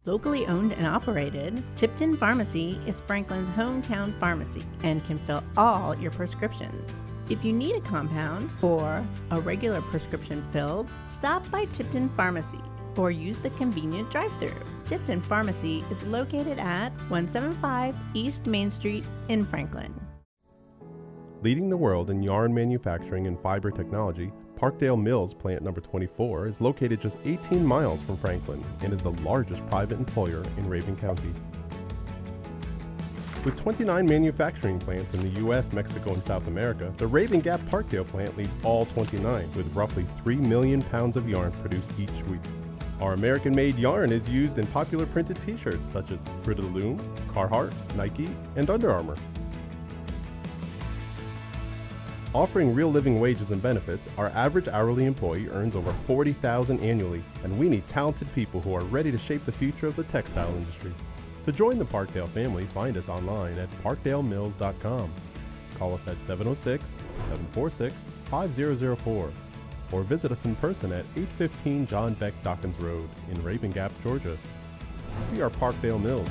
Locally owned and operated, Tipton Pharmacy is Franklin's hometown pharmacy and can fill all your prescriptions. If you need a compound or a regular prescription filled, stop by Tipton Pharmacy or use the convenient drive-thru. Tipton Pharmacy is located at 175 East Main Street in Franklin. Leading the world in yarn manufacturing and fiber technology, Parkdale Mills Plant Number 24 is located just 18 miles from Franklin and is the largest private employer in Raven County. With 29 manufacturing plants in the U.S., Mexico, and South America, the Raven Gap Parkdale plant leads all 29, with roughly 3 million pounds of yarn produced each week. Our American-made yarn is used in popular printed t-shirts such as Fruit of the Loom, Carhartt, Nike, and Under Armour. Offering real living wages and benefits, our average hourly employee earns over $40,000 annually, and we need talented people who are ready to shape the future of the textile industry. To join the Parkdale family, find us online at parkdalemills.com. Call us at 706-746-5004 or visit us in person at 815 John Beck Dawkins Road in Raven Gap, Georgia. We are Parkdale Mills.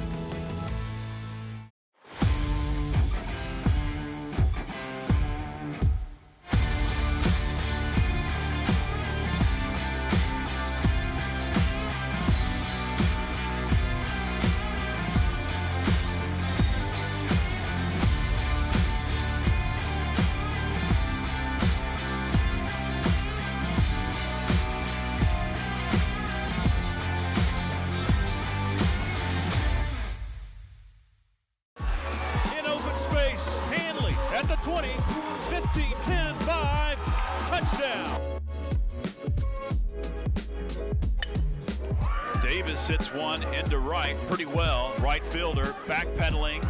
Space, Hanley at the 20, 15, 10, 5, touchdown. Davis hits one into right pretty well. Right fielder backpedaling.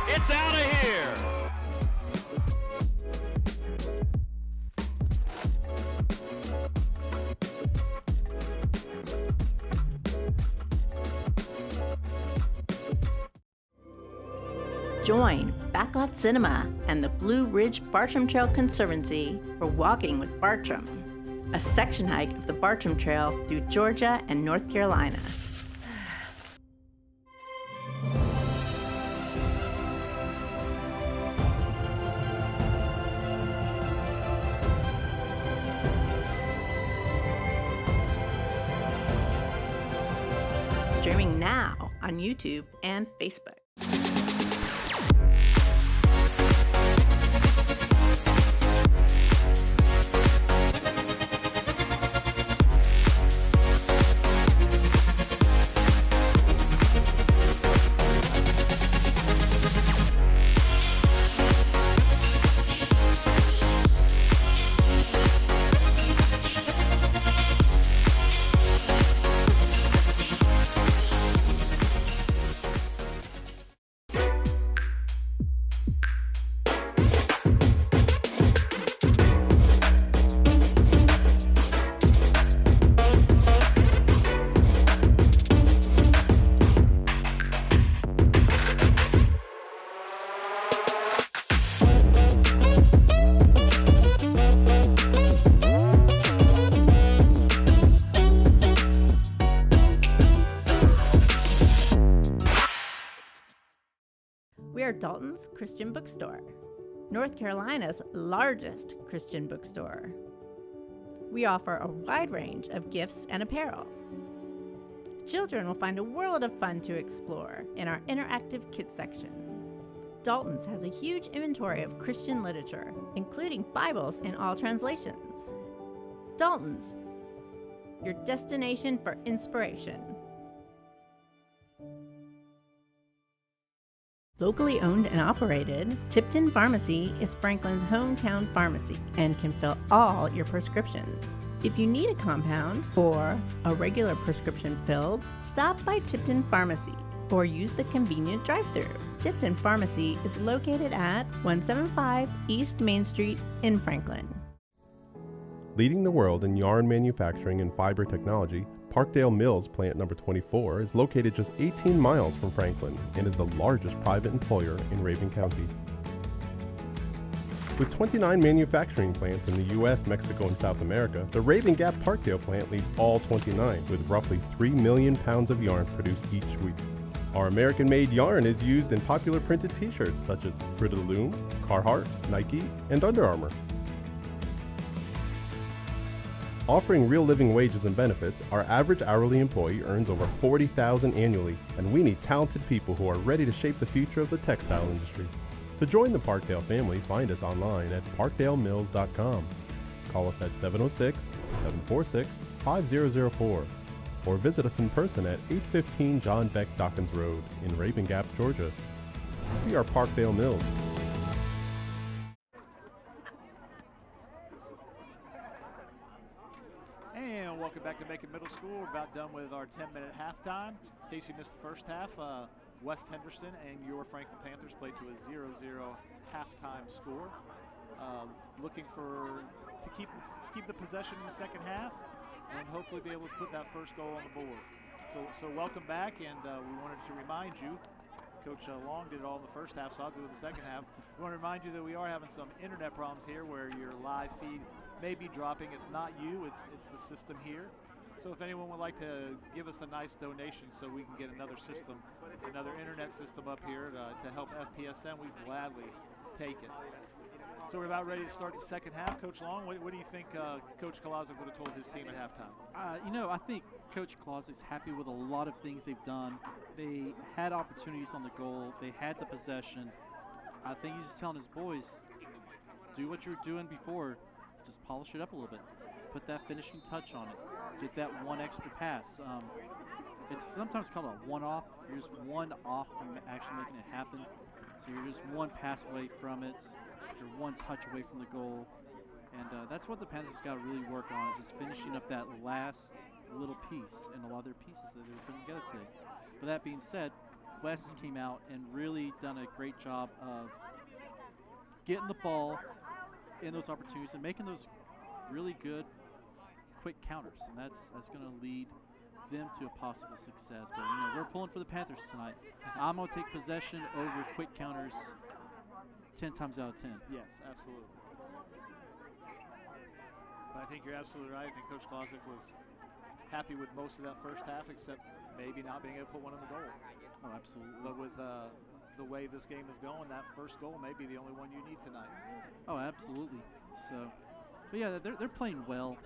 It's out of here. Join Backlot Cinema and the Blue Ridge Bartram Trail Conservancy for Walking with Bartram, a section hike of the Bartram Trail through Georgia and North Carolina. Streaming now on YouTube and Facebook. We are Dalton's Christian Bookstore, North Carolina's largest Christian bookstore. We offer a wide range of gifts and apparel. Children will find a world of fun to explore in our interactive kids section. Dalton's has a huge inventory of Christian literature, including Bibles in all translations. Dalton's, your destination for inspiration. Locally owned and operated, Tipton Pharmacy is Franklin's hometown pharmacy and can fill all your prescriptions. If you need a compound or a regular prescription filled, stop by Tipton Pharmacy or use the convenient drive-thru. Tipton Pharmacy is located at 175 East Main Street in Franklin. Leading the world in yarn manufacturing and fiber technology, Parkdale Mills Plant Number 24 is located just 18 miles from Franklin and is the largest private employer in Raven County. With 29 manufacturing plants in the U.S., Mexico, and South America, the Raven Gap Parkdale plant leads all 29, with roughly 3 million pounds of yarn produced each week. Our American-made yarn is used in popular printed t-shirts such as Fruit of the Loom, Carhartt, Nike, and Under Armour. Offering real living wages and benefits, our average hourly employee earns over $40,000 annually, and we need talented people who are ready to shape the future of the textile industry. To join the Parkdale family, find us online at parkdalemills.com. Call us at 706-746-5004 or visit us in person at 815 John Beck Dawkins Road in Raven Gap, Georgia. We are Parkdale Mills. And welcome back to Macon Middle School. We're about done with our 10-minute halftime. In case you missed the first half, West Henderson and your Franklin Panthers played to a 0-0 halftime score. Looking to keep the possession in the second half and hopefully be able to put that first goal on the board. So welcome back, and we wanted to remind you, Coach Long did it all in the first half, so I'll do it in the second half. We want to remind you that we are having some internet problems here where your live feed may be dropping. It's not you, it's the system here. So if anyone would like to give us a nice donation so we can get another system, another internet system up here to help FPSN, we'd gladly take it. So we're about ready to start the second half. Coach Long, what do you think Coach Kolazic would have told his team at halftime? I think Coach Kolazic's happy with a lot of things they've done. They had opportunities on the goal. They had the possession. I think he's just telling his boys, do what you were doing before. Just polish it up a little bit. Put that finishing touch on it. Get that one extra pass. It's sometimes called a one-off. You're just one off from actually making it happen. So you're just one pass away from it. You're one touch away from the goal. And that's what the Panthers got to really work on, is just finishing up that last little piece and a lot of their pieces that they were putting together today. But that being said, West just came out and really done a great job of getting the ball in those opportunities and making those really good quick counters, and that's going to lead them to a possible success. But we're pulling for the Panthers tonight. I'm going to take possession over quick counters 10 times out of 10. Yes, absolutely. But I think you're absolutely right. I think Coach Kolazic was happy with most of that first half, except maybe not being able to put one on the goal. Oh, absolutely. But with the way this game is going, that first goal may be the only one you need tonight. Oh, absolutely. So, but yeah, they're playing well.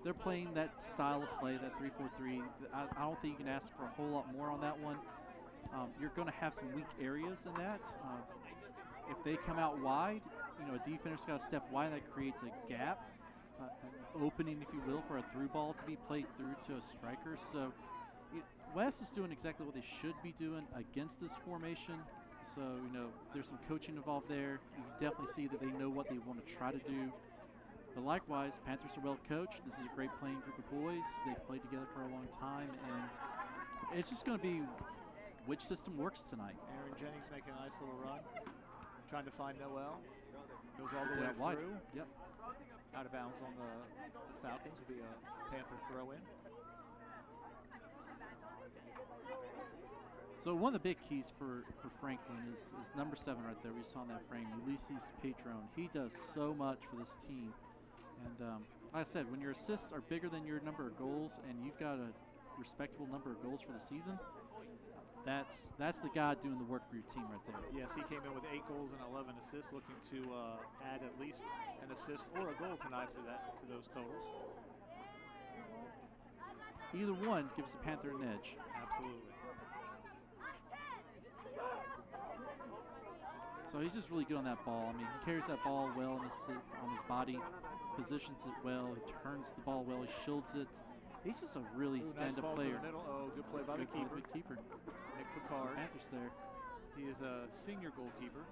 They're playing that style of play, that 3-4-3. I don't think you can ask for a whole lot more on that one. You're going to have some weak areas in that. If they come out wide, a defender's got to step wide, and that creates a gap, an opening, if you will, for a through ball to be played through to a striker. So West is doing exactly what they should be doing against this formation. So, there's some coaching involved there. You can definitely see that they know what they want to try to do. But likewise, Panthers are well coached. This is a great playing group of boys. They've played together for a long time, and it's just going to be which system works tonight. Aaron Jennings making a nice little run, trying to find Noel. Goes all the way wide. through. Yep. Out of bounds on the Falcons. Will be a Panther throw-in. So one of the big keys for Franklin is number 7 right there. We saw in that frame, Ulysses Patron. He does so much for this team. And like I said, when your assists are bigger than your number of goals and you've got a respectable number of goals for the season, that's the guy doing the work for your team right there. Yes, he came in with 8 goals and 11 assists, looking to add at least an assist or a goal tonight to those totals. Either one gives the Panther an edge. Absolutely. So he's just really good on that ball. I mean, he carries that ball well on his body, positions it well, he turns the ball well, he shields it. He's just a really stand-up nice player. To the middle. Oh, good play by the keeper. Good keeper. Nick Picard. Panthers there. He is a senior goalkeeper.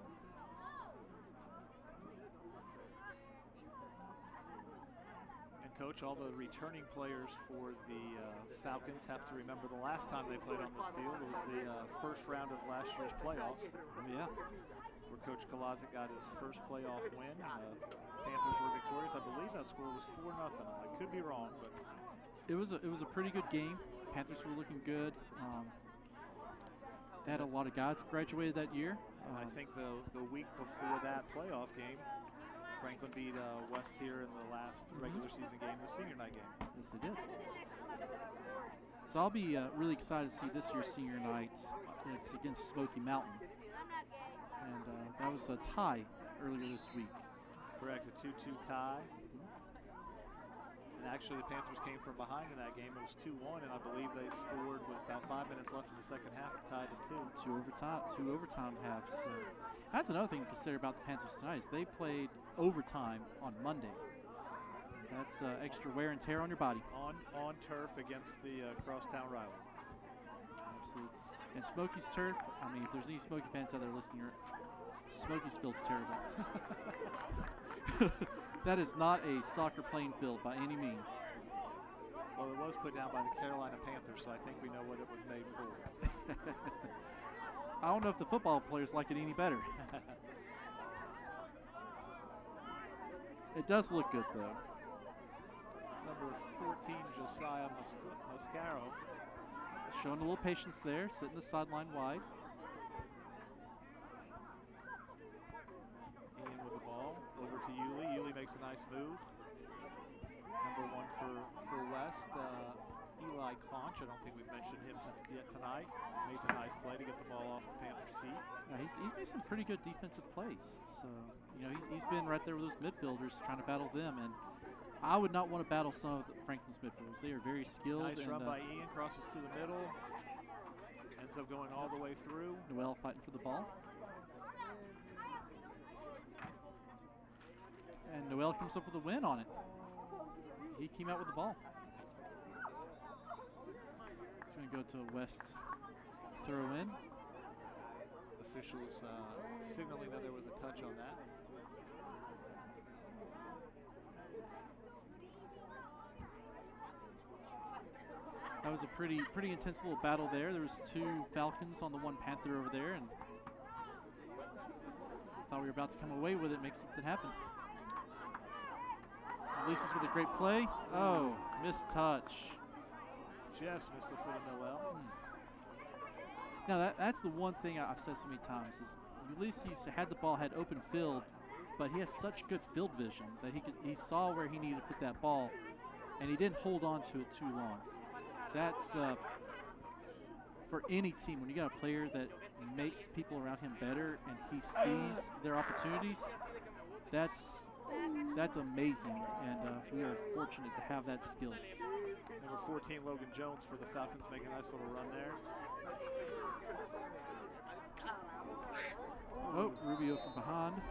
And Coach, all the returning players for the Falcons have to remember the last time they played on this field. It was the first round of last year's playoffs. Yeah. Where Coach Kolazic got his first playoff win. Panthers were victorious. I believe that score was 4-0. I could be wrong, but it was a pretty good game. Panthers were looking good. They had a lot of guys that graduated that year. And I think the week before that playoff game, Franklin beat West here in the last regular season game, the senior night game. Yes, they did. So I'll be really excited to see this year's senior night. It's against Smoky Mountain. And that was a tie earlier this week. Correct, a 2-2 tie. And actually, the Panthers came from behind in that game. It was 2-1, and I believe they scored with about 5 minutes left in the second half to tie it at 2. Two overtime halves. So that's another thing to consider about the Panthers tonight is they played overtime on Monday. That's extra wear and tear on your body. On turf against the crosstown rival. Absolutely. And Smoky's turf, I mean, if there's any Smoky fans out there listening, Smoky's field's terrible. That is not a soccer playing field by any means. Well, it was put down by the Carolina Panthers, so I think we know what it was made for. I don't know if the football players like it any better. It does look good, though. Number 14, Josiah Mascaro. Showing a little patience there, sitting the sideline wide. Ian with the ball, over to Yulee. Yulee makes a nice move. Number 1 for West, Eli Clonch. I don't think we've mentioned him yet tonight. Made a nice play to get the ball off the Panthers' feet. Yeah, he's made some pretty good defensive plays. So, you know, he's been right there with those midfielders trying to battle them. And I would not want to battle some of Franklin's midfielders. They are very skilled. Nice run by Ian, crosses to the middle. Ends up going all the way through. Noel fighting for the ball. And Noel comes up with a win on it. He came out with the ball. It's going to go to a West throw in. Officials signaling that there was a touch on that. That was a pretty intense little battle there. There was 2 Falcons on the 1 Panther over there, and thought we were about to come away with it, make something happen. Releases with a great play. Oh, missed touch. Just missed the foot of Noel. Now that's the one thing I've said so many times is Ulysses had the ball, had open field, but he has such good field vision that he saw where he needed to put that ball, and he didn't hold on to it too long. That's for any team, when you got a player that makes people around him better and he sees their opportunities, that's amazing, and we are fortunate to have that skill. Number 14, Logan Jones for the Falcons, making a nice little run there. Oh, Rubio from behind.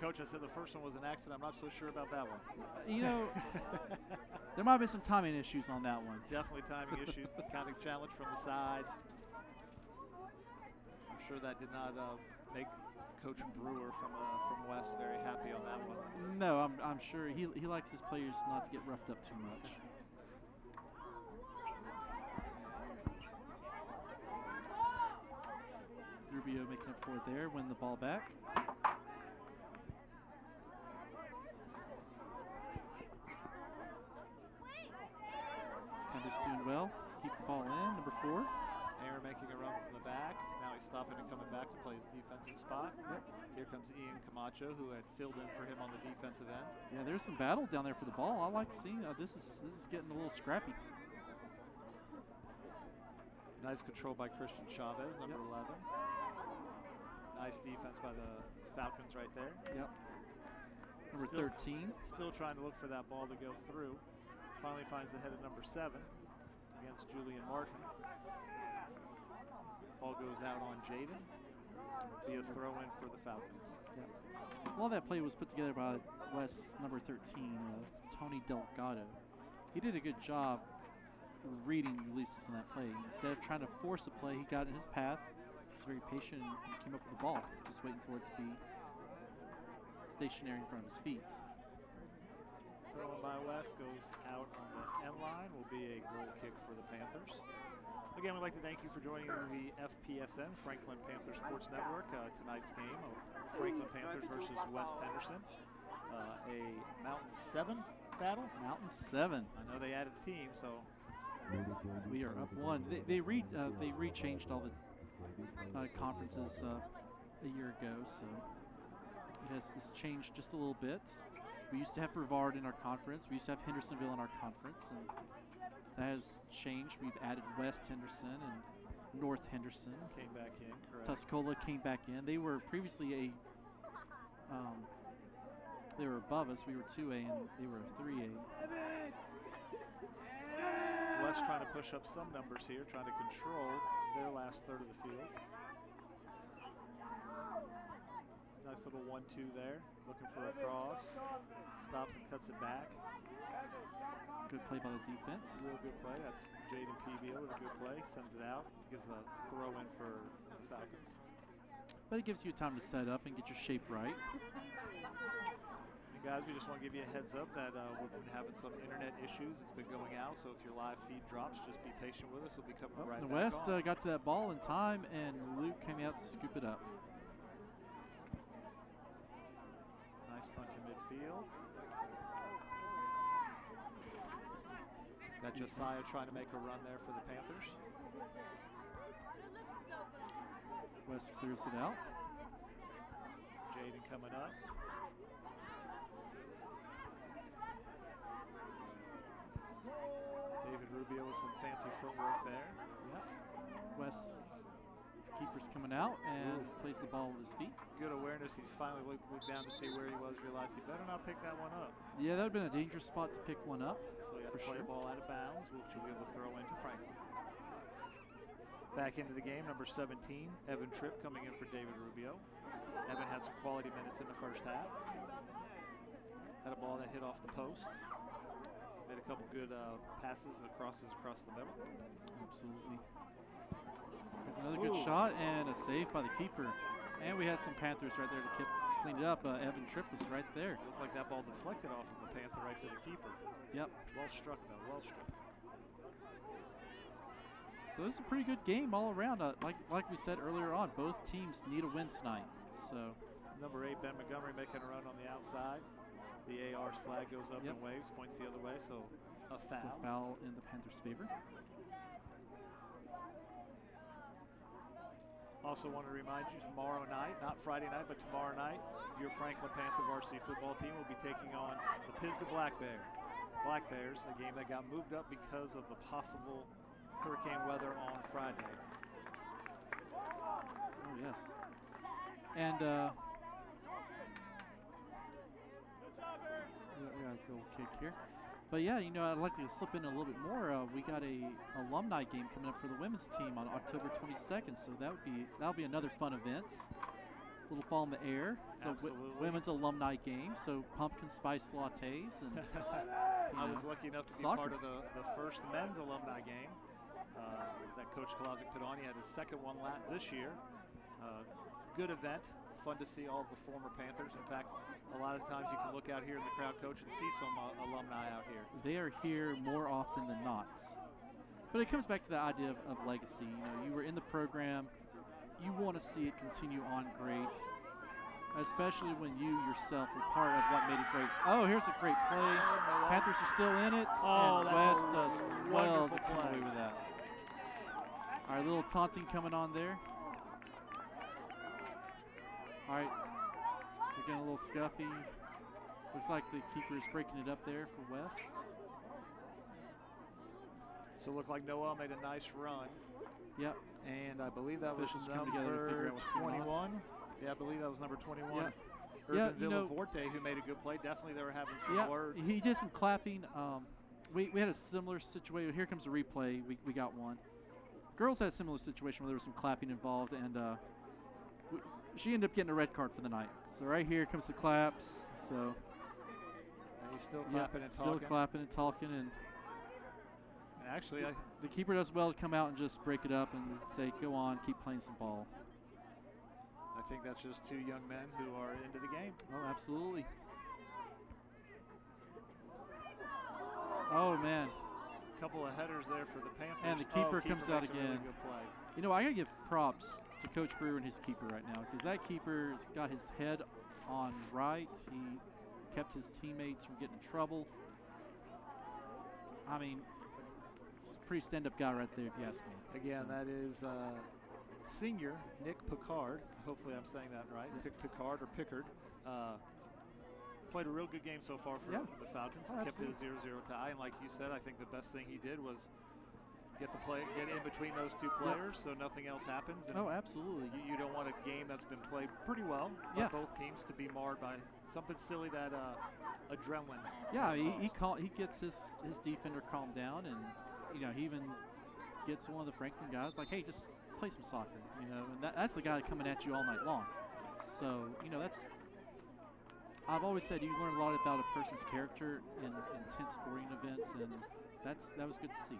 Coach, I said the first one was an accident. I'm not so sure about that one. You know, there might have been some timing issues on that one. Definitely timing issues. Kind of challenge from the side. I'm sure that did not make Coach Brewer from West very happy on that one. No, I'm sure he likes his players not to get roughed up too much. Rubio making up for it there, win the ball back. Panthers doing well to keep the ball in. Number 4. Aaron making a run from the back. Now he's stopping and coming back to play his defensive spot. Yep. Here comes Ian Camacho, who had filled in for him on the defensive end. Yeah, there's some battle down there for the ball. I like seeing this is getting a little scrappy. Nice control by Christian Chavez, number 11. Nice defense by the Falcons right there. Yep. Number 13. Still trying to look for that ball to go through. Finally finds the head of number 7 against Julian Martin. Ball goes out on Jaden. Be a throw in for the Falcons. Yep. Well, that play was put together by West's number 13, Tony Delgado. He did a good job reading Ulysses on that play. Instead of trying to force a play, he got in his path. He was very patient and came up with the ball, just waiting for it to be stationary in front of his feet. Thrown by West goes out on the end line. Will be a goal kick for the Panthers. Again, we'd like to thank you for joining the FPSN, Franklin Panther Sports Network. Tonight's game of Franklin Panthers versus West Henderson. A Mountain 7 battle. Mountain 7. I know they added a team, so we are up 1. They rechanged all the conferences a year ago, so it's changed just a little bit. We used to have Brevard in our conference. We used to have Hendersonville in our conference, and that has changed. We've added West Henderson and North Henderson. Came back in, correct. Tuscola came back in. They were previously they were above us. We were 2A and they were 3A. West trying to push up some numbers here, trying to control their last third of the field. Nice little 1-2 there, looking for a cross. Stops and cuts it back. Good play by the defense. Real good play. That's Jaden Pevio with a good play. Sends it out. Gives a throw in for the Falcons. But it gives you time to set up and get your shape right. And guys, we just want to give you a heads up that we've been having some internet issues. It's been going out, so if your live feed drops, just be patient with us. We'll be coming right the back West on. got to that ball in time, and Luke came out to scoop it up. Nice punt to midfield. Got Josiah trying to make a run there for the Panthers. West clears it out. Jaden coming up. David Rubio with some fancy footwork there. Yep. West keeper's coming out and plays the ball with his feet. Good awareness. He finally looked down to see where he was, realized he better not pick that one up. Yeah, that would have been a dangerous spot to pick one up. So he had for to play sure. a ball out of bounds, which will be able to throw into Franklin. Back into the game, number 17, Evan Tripp coming in for David Rubio. Evan had some quality minutes in the first half. Had a ball that hit off the post. Made a couple good passes and crosses across the middle. Absolutely. There's another good shot and a save by the keeper. And we had some Panthers right there to clean it up. Evan Tripp was right there. Looked like that ball deflected off of a Panther right to the keeper. Yep. Well struck, though. Well struck. So this is a pretty good game all around. Like we said earlier on, both teams need a win tonight. So number 8, Ben Montgomery making a run on the outside. The AR's flag goes up and waves, points the other way, so a foul. It's a foul in the Panthers' favor. Also want to remind you, tomorrow night, not Friday night, but tomorrow night, your Franklin Panther varsity football team will be taking on the Pisgah Black Bears, a game that got moved up because of the possible hurricane weather on Friday. Oh, yes. And we got a goal kick here. But yeah, you know, I'd like to slip in a little bit more. We got a alumni game coming up for the women's team on October 22nd, so that'll be another fun event. A little fall in the air. It's Absolutely. a women's alumni game, so pumpkin spice lattes and I was lucky enough to be soccer. part of the first men's alumni game that Coach Kolazic put on. He had his second one this year. Good event. It's fun to see all the former Panthers. In fact, a lot of times you can look out here in the crowd, Coach, and see some alumni out here. They are here more often than not. But it comes back to the idea of legacy. You know, you were in the program. You want to see it continue on great, especially when you yourself were part of what made it great. Oh, here's a great play. Panthers are still in it, and that's West a does well to wonderful come play. away with that. All right, a little taunting coming on there. All right, we're getting a little scuffy. Looks like the keeper is breaking it up there for West. So it looked like Noel made a nice run. Yep. And I believe that was Officials come together to figure number out what's going on. 21. Yeah, I believe that was number 21. Yeah. Urban Yeah, you know- Villaforte, who made a good play. Definitely they were having some Yeah, words. he did some clapping. We had a similar situation. Here comes a replay. We got one. Girls had a similar situation where there was some clapping involved, and she ended up getting a red card for the night. So right here comes the claps. So And he's still clapping and still talking. clapping and talking, and And actually, the keeper does well to come out and just break it up and say, "Go on, keep playing some ball." I think that's just two young men who are into the game. Oh, absolutely. Oh, man. A couple of headers there for the Panthers. And the keeper comes out makes a really again. good play. You know, I got to give props to Coach Brewer and his keeper right now, because that keeper's got his head on right. He kept his teammates from getting in trouble. I mean, it's a pretty stand-up guy right there, if you ask me. Again, So, that is senior Nick Picard. Hopefully I'm saying that right. Picard or Pickard. Played a real good game so far for Yeah. the Falcons. Oh, Kept it a absolutely. 0-0 tie. And like you said, I think the best thing he did was get in between those two players so nothing else happens. And oh, absolutely. you don't want a game that's been played pretty well by Yeah. both teams to be marred by something silly that adrenaline. Yeah, has caused. he gets his defender calmed down, and you know, he even gets one of the Franklin guys like, hey, just play some soccer, you know, and that's the guy coming at you all night long. So you know, I've always said you learn a lot about a person's character in intense sporting events, and that was good to see.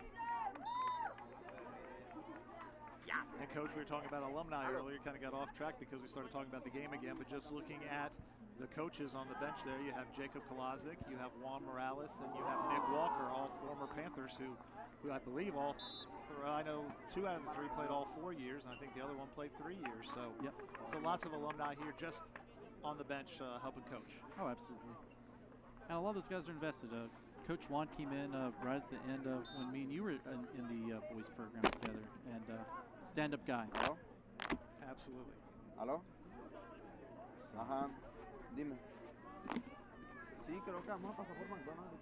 And Coach, we were talking about alumni earlier, kind of got off track because we started talking about the game again, but just looking at the coaches on the bench there, you have Jacob Kolazic, you have Juan Morales, and you have Nick Walker, all former Panthers who I believe I know 2 out of the 3 played all 4 years, and I think the other one played 3 years. So, Yep. so lots of alumni here just on the bench helping coach. Oh, absolutely. And a lot of those guys are invested. Coach Juan came in right at the end of when me and you were in the boys program together, and stand-up guy. ¿Aló? Absolutely. ¿Aló? So, Ajá, dime. Sí, creo que vamos a pasar por McDonald's.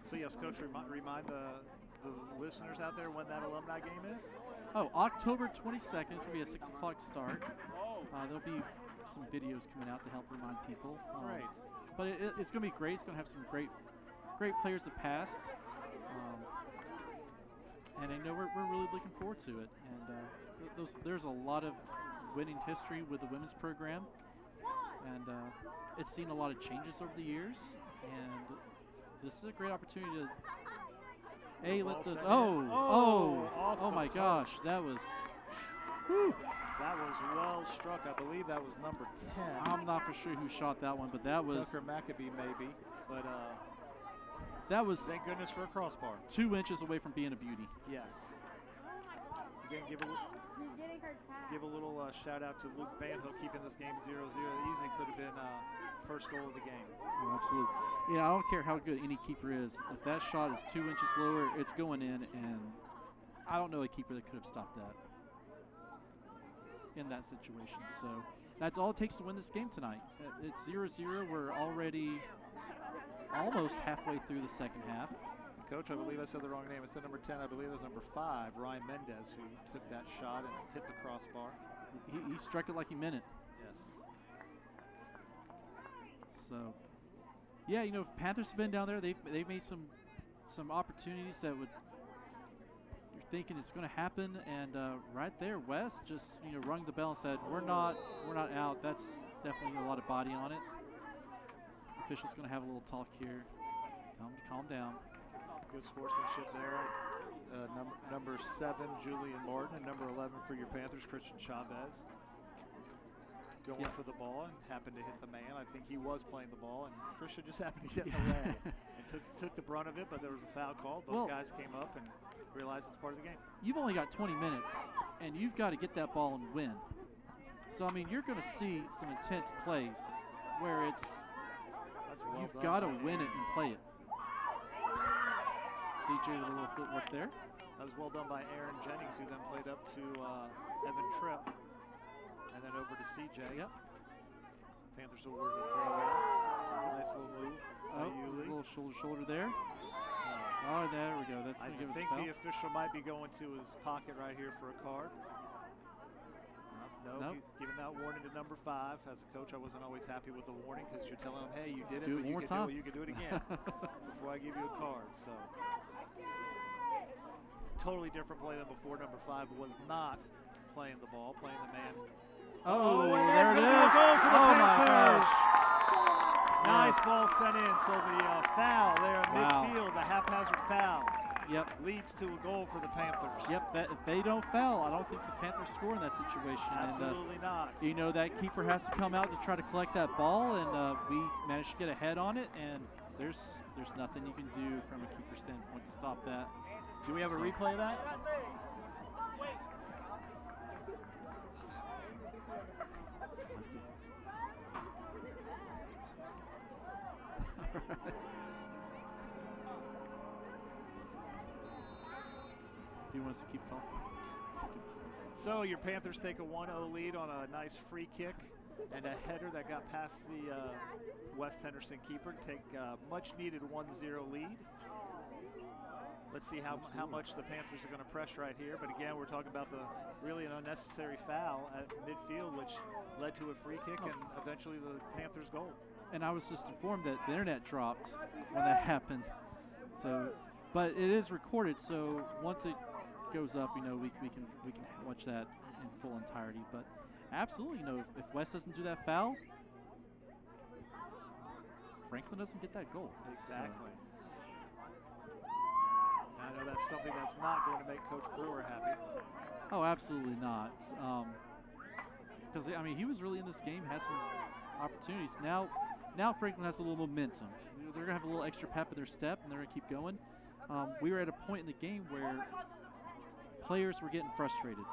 So yes, Coach, remind the listeners out there when that alumni game is. Oh, October 22nd. It's going to be a 6 o'clock start. There'll be some videos coming out to help remind people. Right. But it's going to be great. It's going to have some great players that passed. And I know we're really looking forward to it. And there's a lot of winning history with the women's program. And it's seen a lot of changes over the years. And this is a great opportunity to let those. Oh my gosh, that was. Whew. That was well struck. I believe that was number 10. I'm not for sure who shot that one, but that was. Tucker McAbee maybe, but that was. Thank goodness for a crossbar. 2 inches away from being a beauty. Yes. Again, give a little shout out to Luke Van Hook keeping this game 0-0. It easily could have been first goal of the game. Oh, absolutely. Yeah, I don't care how good any keeper is. If that shot is 2 inches lower, it's going in, and I don't know a keeper that could have stopped that in that situation. So that's all it takes to win this game tonight. It's 0-0. We're already almost halfway through the second half. Coach, I believe I said the wrong name. I said number 10. I believe it was number 5, Ryan Mendez, who took that shot and hit the crossbar. He struck it like he meant it. Yes. So, yeah, you know, Panthers have been down there. They've made some opportunities that would. You're thinking it's going to happen, and right there, West just rung the bell and said, "We're not out." That's definitely a lot of body on it. Official's going to have a little talk here. Tell him to calm down. Good sportsmanship there. Number 7, Julian Martin, and number 11 for your Panthers, Christian Chavez. Going for the ball and happened to hit the man. I think he was playing the ball, and Christian just happened to get in the way. And took the brunt of it, but there was a foul called. Both guys came up and realized it's part of the game. You've only got 20 minutes, and you've got to get that ball and win. So, I mean, you're going to see some intense plays where you've got to win it and play it. CJ with a little footwork there. That was well done by Aaron Jennings, who then played up to Evan Tripp, and then over to CJ. Yep. Panthers awarded a throw in. Nice little move by Yulee. A little shoulder there. Oh, there we go. That's going to give us a I think foul. the official might be going to his pocket right here for a card. No, he's giving that warning to number 5. As a coach, I wasn't always happy with the warning because you're telling him, hey, you did it, Do it but one more time. You can do it again before I give you a card. So, totally different play than before. Number 5 was not playing the ball, playing the man. Oh, and there it is. Oh, my gosh. Nice Yes. ball sent in. So the foul there in midfield, the haphazard foul. Yep. leads to a goal for the Panthers. Yep, if they don't foul, I don't think the Panthers score in that situation. Absolutely not. You know, that keeper has to come out to try to collect that ball, and we managed to get ahead on it, and there's nothing you can do from a keeper standpoint to stop that. Do we have a replay of that? Do you want us to keep talking? So your Panthers take a 1-0 lead on a nice free kick and a header that got past the West Henderson keeper. Take much needed 1-0 lead. Let's see how much the Panthers are going to press right here. But again, we're talking about the really an unnecessary foul at midfield, which led to a free kick and eventually the Panthers' goal. And I was just informed that the internet dropped when that happened. So, but it is recorded, so once it goes up, you know, we can watch that in full entirety. But absolutely, you know, if West doesn't do that foul, Franklin doesn't get that goal. Exactly. I know that's something that's not going to make Coach Brewer happy. Oh, absolutely not. Because I mean, he was really in this game, had some opportunities. Now Franklin has a little momentum. They're gonna have a little extra pep in their step, and they're gonna keep going. We were at a point in the game where players were getting frustrated,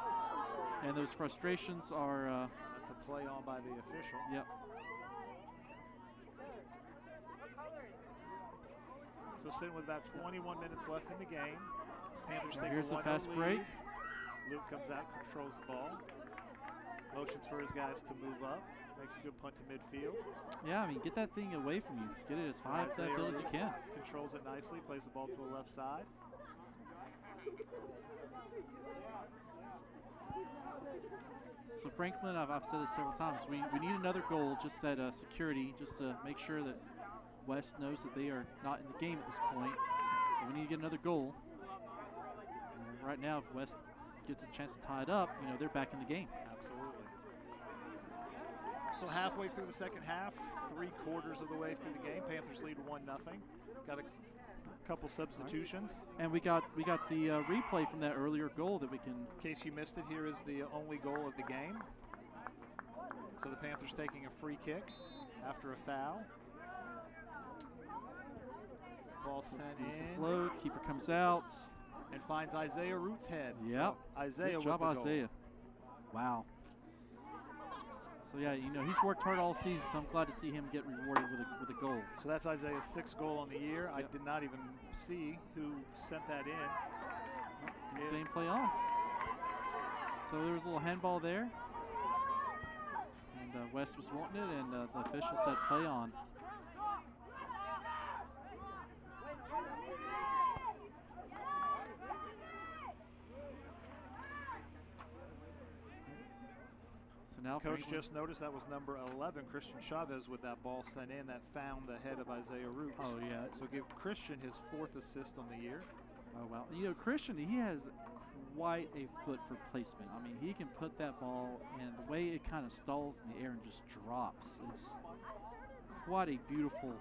and those frustrations are. That's a play on by the official. Yep. So sitting with about 21 minutes left in the game. Panthers take Here's a a 1-0 fast lead. break. Luke comes out, controls the ball. Motions for his guys to move up. Makes a good punt to midfield. Yeah, I mean, get that thing away from you. Get it as far up that field as you can. Controls it nicely, plays the ball to the left side. So Franklin, I've said this several times, we need another goal, just that security, just to make sure that West knows that they are not in the game at this point. So we need to get another goal. And right now, if West gets a chance to tie it up, you know, they're back in the game. Absolutely. So halfway through the second half, 3/4 of the way through the game, Panthers lead 1-0. Got a couple substitutions. And we got the replay from that earlier goal that we can. In case you missed it, here is the only goal of the game. So the Panthers taking a free kick after a foul. Ball sent in. Float, keeper comes out. And finds Isaiah Root's head. Yep. So Isaiah Good with job, the goal. Isaiah. Wow. So yeah, you know, he's worked hard all season, so I'm glad to see him get rewarded with a goal. So that's Isaiah's 6th goal on the year. Yep. I did not even see who sent that in. Same play on. So there was a little handball there. And West was wanting it, and the official said play on. So now Coach Franklin, just noticed that was number 11, Christian Chavez, with that ball sent in that found the head of Isaiah Roots. Oh, yeah. So give Christian his 4th assist on the year. Oh, wow. You know, Christian, he has quite a foot for placement. I mean, he can put that ball, and the way it kind of stalls in the air and just drops is quite a beautiful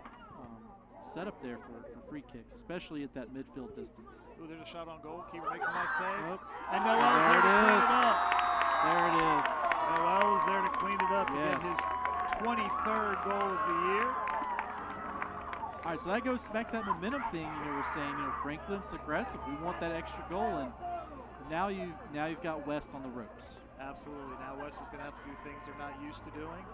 setup there for free kicks, especially at that midfield distance. Ooh, there's a shot on goal. Keeper makes a nice save. Oh. And Noel's there to clean it up. There it is. Noel is there to clean it up to Yes. get his 23rd goal of the year. All right, so that goes back to that momentum thing. You know, we're saying, you know, Franklin's aggressive. We want that extra goal, and now you've got West on the ropes. Absolutely. Now West is going to have to do things they're not used to doing.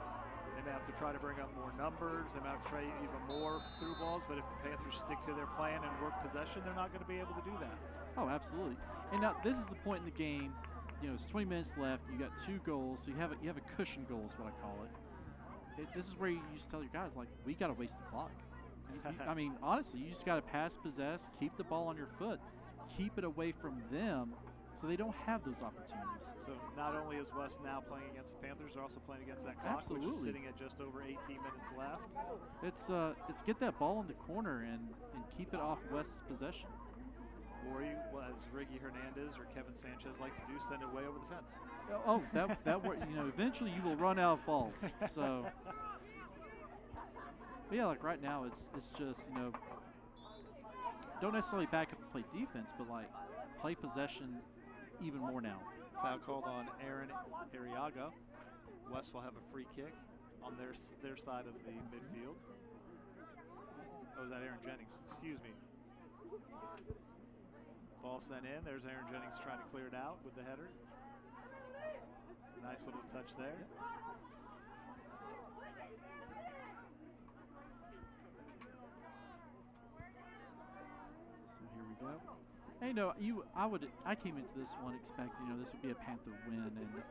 They may have to try to bring up more numbers. They may have to try even more through balls. But if the Panthers stick to their plan and work possession, they're not going to be able to do that. Oh, absolutely. And now this is the point in the game. You know, it's 20 minutes left. You got 2 goals, so you have a cushion goal is what I call it. This is where you just tell your guys, like, we got to waste the clock. I mean, honestly, you just got to pass, possess, keep the ball on your foot, keep it away from them, so they don't have those opportunities. So not only is West now playing against the Panthers, they're also playing against that clock, Absolutely. which is sitting at just over 18 minutes left. It's get that ball in the corner and keep it off West's possession. Or you, well, as Riggy Hernandez or Kevin Sanchez like to do, send it way over the fence. Oh, that you know, eventually you will run out of balls. So, but yeah, like right now, it's just, you know, don't necessarily back up and play defense, but like play possession even more now. Foul called on Aaron Arriaga. West will have a free kick on their side of the midfield. Oh, is that Aaron Jennings? Excuse me. Ball sent in. There's Aaron Jennings trying to clear it out with the header. Nice little touch there. So here we go. Hey, I came into this one expecting, this would be a Panther win, and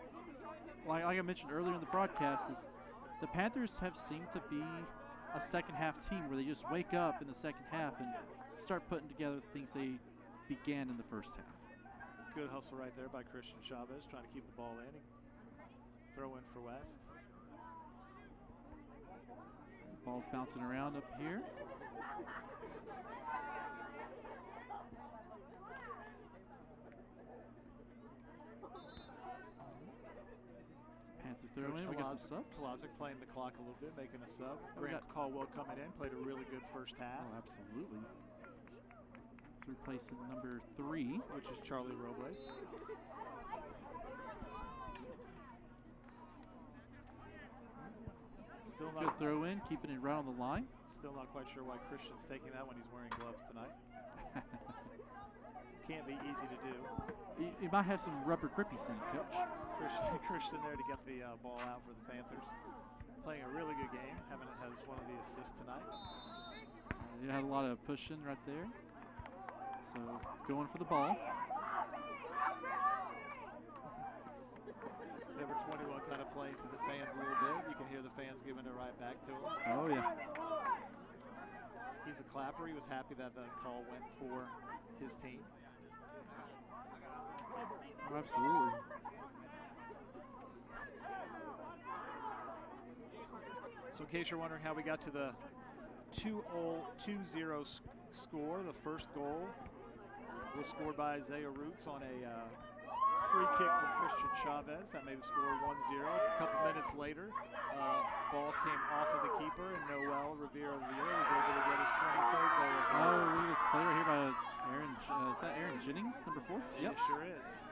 like I mentioned earlier in the broadcast, is the Panthers have seemed to be a second half team where they just wake up in the second half and start putting together the things they began in the first half. Good hustle right there by Christian Chavez, trying to keep the ball in. Throw in for West. Ball's bouncing around up here. It's a Panther throw in. We got some subs. Kolazic playing the clock a little bit, making a sub. Grant Caldwell coming in, played a really good first half. Oh, absolutely. So replacing number 3, which is Charlie Robles. Still not good throw in, keeping it right on the line. Still not quite sure why Christian's taking that when he's wearing gloves tonight. Can't be easy to do. You might have some rubber grippies in it, Coach. Christian there to get the ball out for the Panthers. Playing a really good game. Has one of the assists tonight. You had a lot of pushing right there. So going for the ball. Number 21 kind of playing to the fans a little bit. You can hear the fans giving it right back to him. Oh, yeah. He's a clapper. He was happy that the call went for his team. Oh, absolutely. So in case you're wondering how we got to the 2-0 score, the first goal was scored by Isaiah Roots on a free kick from Christian Chavez. That made the score 1-0. A couple minutes later, ball came off of the keeper, and Noel Rivera was able to get his 23rd goal. Oh, look at this player here by Aaron. Is that Aaron Jennings, number 4? Yep. It sure is.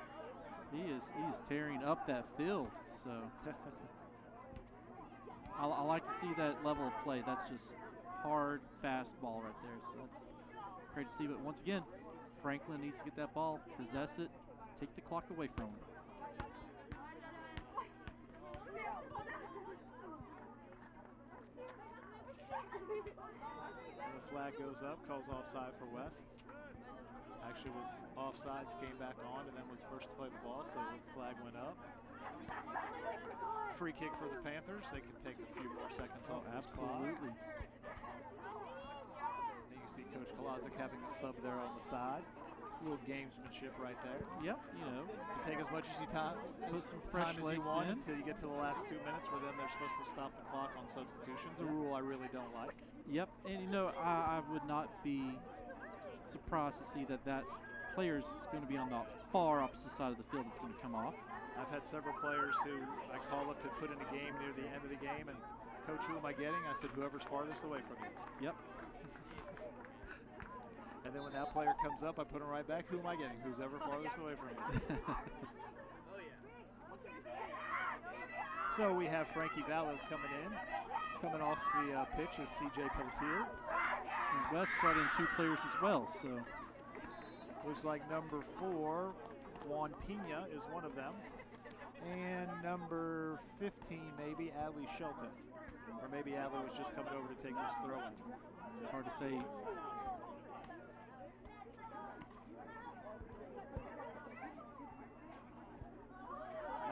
He is tearing up that field. So I like to see that level of play. That's just hard, fast ball right there. So that's great to see. But once again, Franklin needs to get that ball, possess it, take the clock away from him. And the flag goes up, calls offside for West. Actually was offsides, came back on, and then was first to play the ball, so the flag went up. Free kick for the Panthers. They can take a few more seconds off this clock. Absolutely. And you can see Coach Kolazic having a sub there on the side. A little gamesmanship right there. Yep, To take as much as you put some fresh time as you legs want in until you get to the last 2 minutes, where then they're supposed to stop the clock on substitutions. A rule I really don't like. Yep, and I would not be surprised to see that player's going to be on the far opposite side of the field that's going to come off. I've had several players who I call up to put in a game near the end of the game, and Coach, who am I getting? I said, whoever's farthest away from you. Yep. And then when that player comes up, I put him right back. Who am I getting? Who's ever farthest away from you. So we have Frankie Valles coming in. Coming off the pitch is C.J. Pelletier. And West brought in 2 players as well, so. Looks like number 4, Juan Pena, is one of them. And number 15, maybe, Adley Shelton. Or maybe Adley was just coming over to take this throw in. It's hard to say.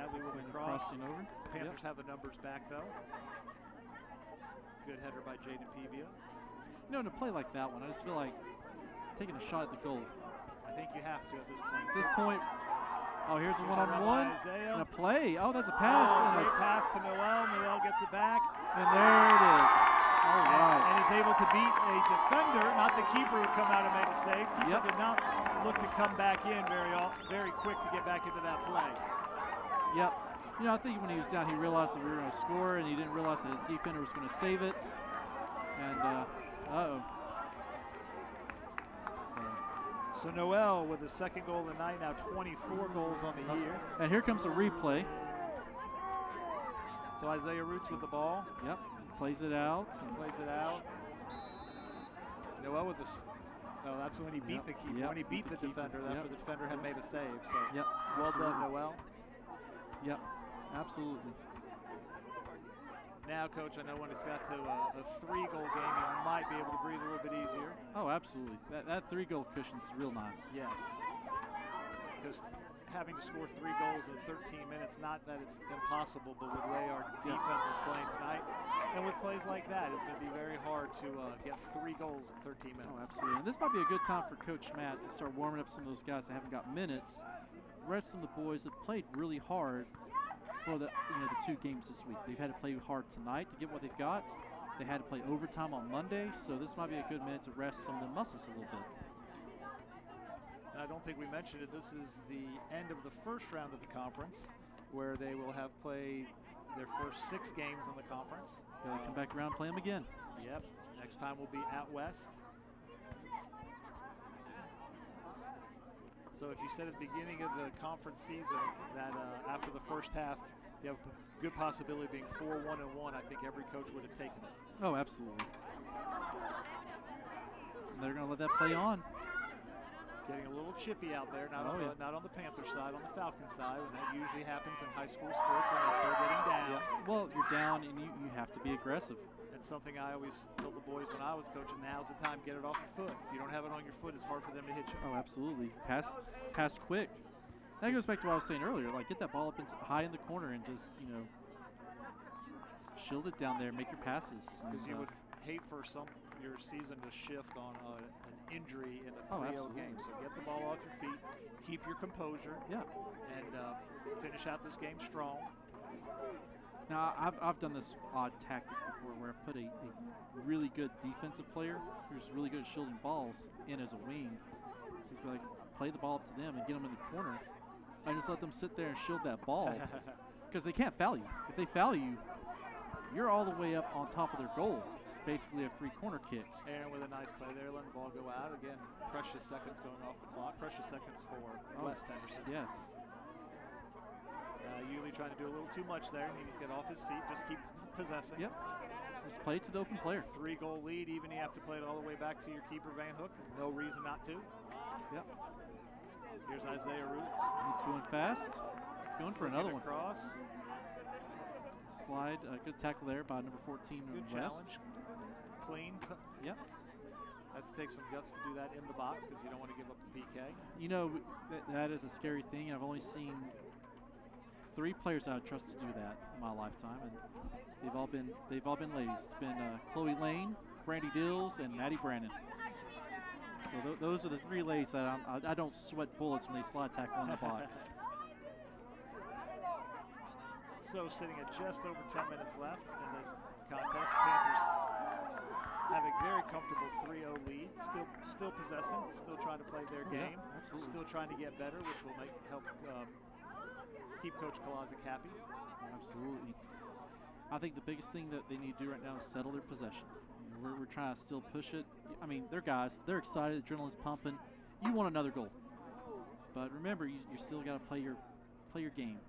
Adley with a cross. Crossing over. Panthers have the numbers back, though. Good header by Jaden Pevia. In a play like that one, I just feel like taking a shot at the goal. I think you have to at this point. At this point, oh, here's a one-on-one and a and play. Oh, that's a pass. Great pass to Noel. Noel gets it back. And there it is. All right. And he's able to beat a defender, not the keeper who come out and make a save. Keeper did not look to come back in very quick to get back into that play. Yep. I think when he was down, he realized that we were going to score, and he didn't realize that his defender was going to save it. And, uh-oh. So Noel with his second goal of the night, now 24 goals on the year. And here comes a replay. So Isaiah Roots with the ball. Yep, plays it out. Noel with this. Oh, that's when he beat the keeper. When he beat the defender after the defender had made a save. So well done, Noel. Yep, absolutely. Now, Coach, I know when it's got to a 3-goal game, you might be able to breathe a little bit easier. Oh, absolutely. That 3-goal cushion's real nice. Yes. Because having to score 3 goals in 13 minutes, not that it's impossible, but with the way our defense is playing tonight, and with plays like that, it's going to be very hard to get 3 goals in 13 minutes. Oh, absolutely. And this might be a good time for Coach Matt to start warming up some of those guys that haven't got minutes. The rest of the boys have played really hard for the 2 games this week. They've had to play hard tonight to get what they've got. They had to play overtime on Monday, so this might be a good minute to rest some of the muscles a little bit. And I don't think we mentioned it. This is the end of the first round of the conference, where they will have played their first 6 games in the conference. They'll come back around and play them again. Yep. Next time will be at West. So if you said at the beginning of the conference season that after the first half you have a good possibility of being 4-1-1, I think every coach would have taken it. Oh, absolutely. And they're going to let that play on. Getting a little chippy out there, not on the Panther side, on the Falcon side, and that usually happens in high school sports when they start getting down. Yeah. Well, you're down and you have to be aggressive. It's something I always told the boys when I was coaching, now's the time, get it off your foot. If you don't have it on your foot, it's hard for them to hit you. Oh, absolutely. Pass quick. That goes back to what I was saying earlier. Like, get that ball up high in the corner and just, shield it down there, make your passes. Because you would hate for your season to shift on an injury in a 3-0 game. So get the ball off your feet, keep your composure, and finish out this game strong. Now, I've done this odd tactic before where I've put a really good defensive player who's really good at shielding balls in as a wing. Just be like, play the ball up to them and get them in the corner. I just let them sit there and shield that ball because they can't foul you. If they foul you, you're all the way up on top of their goal. It's basically a free corner kick. And with a nice play there, letting the ball go out. Again, precious seconds going off the clock. Precious seconds for West Henderson. Yes. Usually trying to do a little too much there. He needs to get off his feet. Just keep possessing. Yep. Just play it to the open player. 3-goal lead, even you have to play it all the way back to your keeper, Van Hook. No reason not to. Yep. Here's Isaiah Roots. He's going fast. He's going for another one. Cross. Slide. Good tackle there by number 14. Good West. challenge. Clean. Yep. Has to take some guts to do that in the box because you don't want to give up a PK. That is a scary thing. I've only seen 3 players I would trust to do that in my lifetime, and they've all been ladies. It's been Chloe Lane, Brandy Dills, and Maddie Brandon. So those are the 3 ladies that I don't sweat bullets when they slide tackle in the box. So sitting at just over 10 minutes left in this contest, Panthers have a very comfortable 3-0 lead. Still possessing, still trying to play their game. Absolutely. Still trying to get better, which will help keep Coach Kolazic happy. Absolutely. I think the biggest thing that they need to do right now is settle their possession. We're trying to still push it. I mean, they're guys. They're excited. The adrenaline's pumping. You want another goal, but remember, you still got to play your game.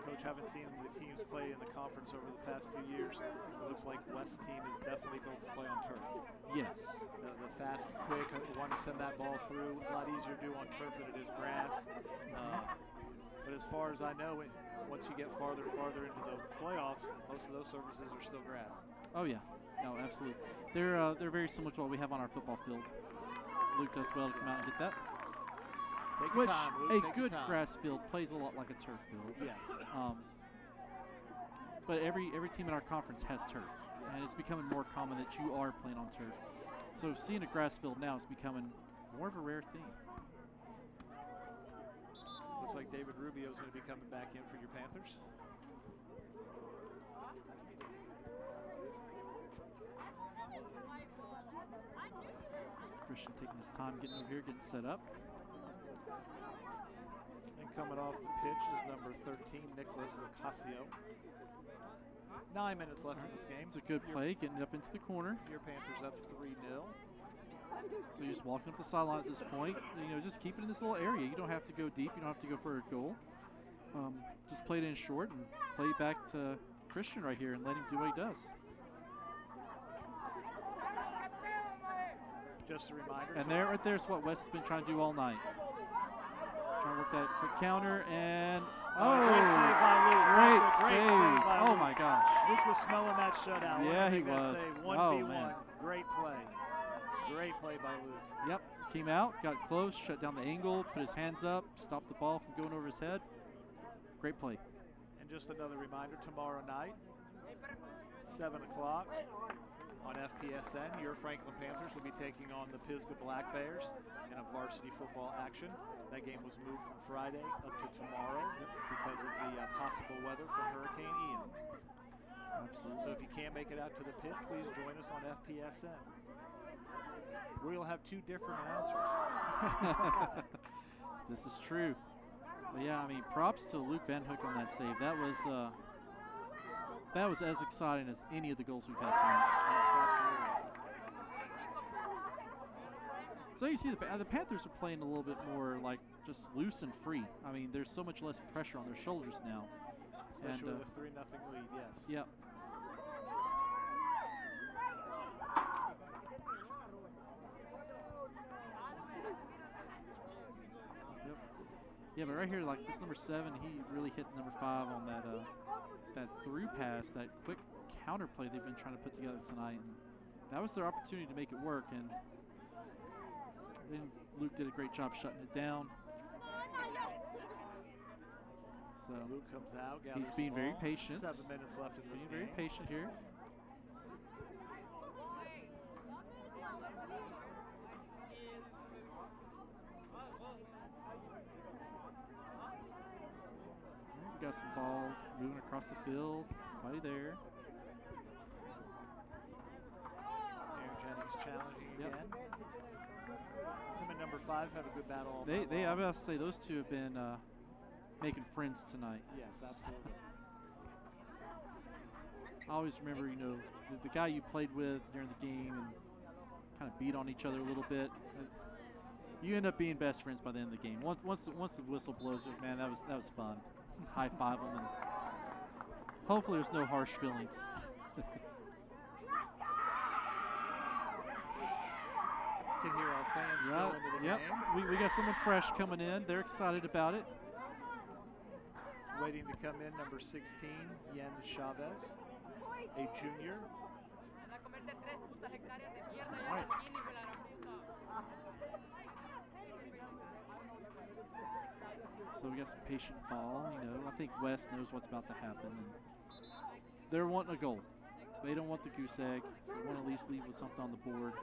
Coach, haven't seen the teams play in the conference over the past few years. It looks like West team is definitely built to play on turf. Yes. The fast, quick, want to send that ball through. A lot easier to do on turf than it is grass. But as far as I know, once you get farther and farther into the playoffs, most of those surfaces are still grass. Oh yeah, no, absolutely. They're very similar to what we have on our football field. Luke does well to come out and get that. Take your time, Luke. A good grass field plays a lot like a turf field. Yes. But every team in our conference has turf, and it's becoming more common that you are playing on turf. So seeing a grass field now is becoming more of a rare thing. Looks like David Rubio is going to be coming back in for your Panthers. Christian taking his time getting over here, getting set up. And coming off the pitch is number 13, Nicholas Ocasio. 9 minutes left in this game. It's a good play, getting it up into the corner. Your Panthers up 3-0. So you're just walking up the sideline at this point. You know, just keep it in this little area. You don't have to go deep. You don't have to go for a goal. Just play it in short and play it back to Christian right here and let him do what he does. Just a reminder. And there, right there is what Wes has been trying to do all night. Trying to work that quick counter and great save by Luke. Great That's a save. by Oh Luke. my gosh. Luke was smelling that shutout. Yeah, he Make that was. Save. Oh, 1v1. man. Great play. Great play by Luke. Yep, came out, got close, shut down the angle, put his hands up, stopped the ball from going over his head. Great play. And just another reminder, tomorrow night, 7 o'clock on FPSN, your Franklin Panthers will be taking on the Pisgah Black Bears in a varsity football action. That game was moved from Friday up to tomorrow because of the possible weather from Hurricane Ian. Absolutely. So if you can't make it out to the pit, please join us on FPSN. We'll have 2 different announcers. This is true. But yeah, I mean, props to Luke Van Hook on that save. That was as exciting as any of the goals we've had tonight. Yes, absolutely. So you see the Panthers are playing a little bit more like just loose and free. I mean, there's so much less pressure on their shoulders now. Especially And, with a 3-0 lead, yes. Yep. Yeah, but right here, like this number 7, he really hit number 5 on that through pass, that quick counter play they've been trying to put together tonight. And that was their opportunity to make it work, and then Luke did a great job shutting it down. So Luke comes out. he's being very patient. 7 minutes left in this Being game. very patient here. Got some balls moving across the field. Nobody there. Aaron Jennings challenging Yep. again. Him and number 5 have a good battle all They night I long. was about to say those two have been making friends tonight. Yes, absolutely. I always remember, you know, the guy you played with during the game and kind of beat on each other a little bit. You end up being best friends by the end of the game. Once the whistle blows, man, that was fun. High five them, and hopefully there's no harsh feelings. Can hear our fans still into the Yep. game. We got someone fresh coming in. They're excited about it. Waiting to come in, number 16, Yen Chavez, a junior. So we got some patient ball. You know, I think West knows what's about to happen. And they're wanting a goal. They don't want the goose egg. They want to at least leave with something on the board.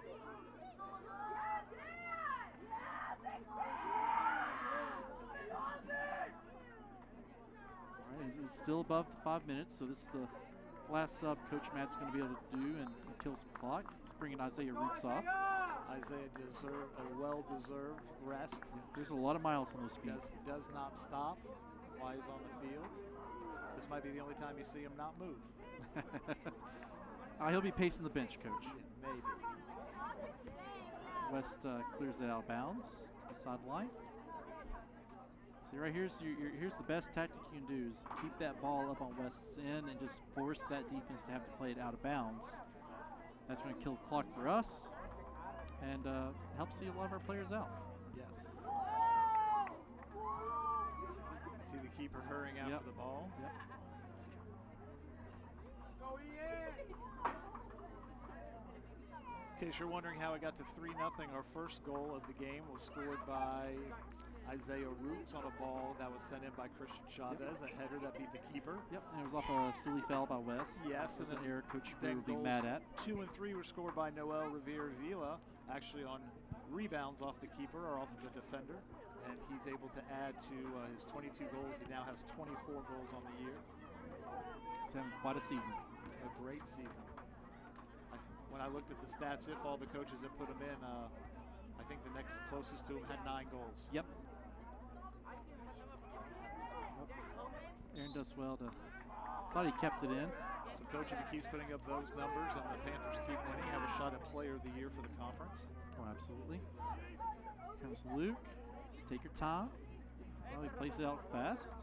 All right, it's still above the 5 minutes, so this is the last sub Coach Matt's going to be able to do and kill some clock. He's bringing Isaiah Roots off. Isaiah deserved a well-deserved rest. There's a lot of miles on those feet. Does not stop while he's on the field. This might be the only time you see him not move. He'll be pacing the bench, Coach. Yeah, maybe. West clears it out of bounds to the sideline. See, right here's the best tactic you can do is keep that ball up on West's end and just force that defense to have to play it out of bounds. That's going to kill the clock for us and help see a lot of our players out. Yes. You see the keeper hurrying after the ball. Yep. In case you're wondering how it got to 3-0, our first goal of the game was scored by Isaiah Roots on a ball that was sent in by Christian Chavez, a header that beat the keeper. Yep, and it was off a silly foul by West. Yes. There's an error Coach Then Brewer would be mad at. 2 and 3 were scored by Noel Rivera Vila, actually on rebounds off the keeper or off of the defender. And he's able to add to his 22 goals. He now has 24 goals on the year. He's having quite a season. A great season. When I looked at the stats, if all the coaches that put him in, I think the next closest to him had 9 goals. Yep. Aaron does well to. Thought he kept it in. So Coach, if he keeps putting up those numbers and the Panthers keep winning, have a shot at Player of the Year for the conference. Oh, absolutely. Here comes Luke. Just take your time. Oh, he plays it out fast.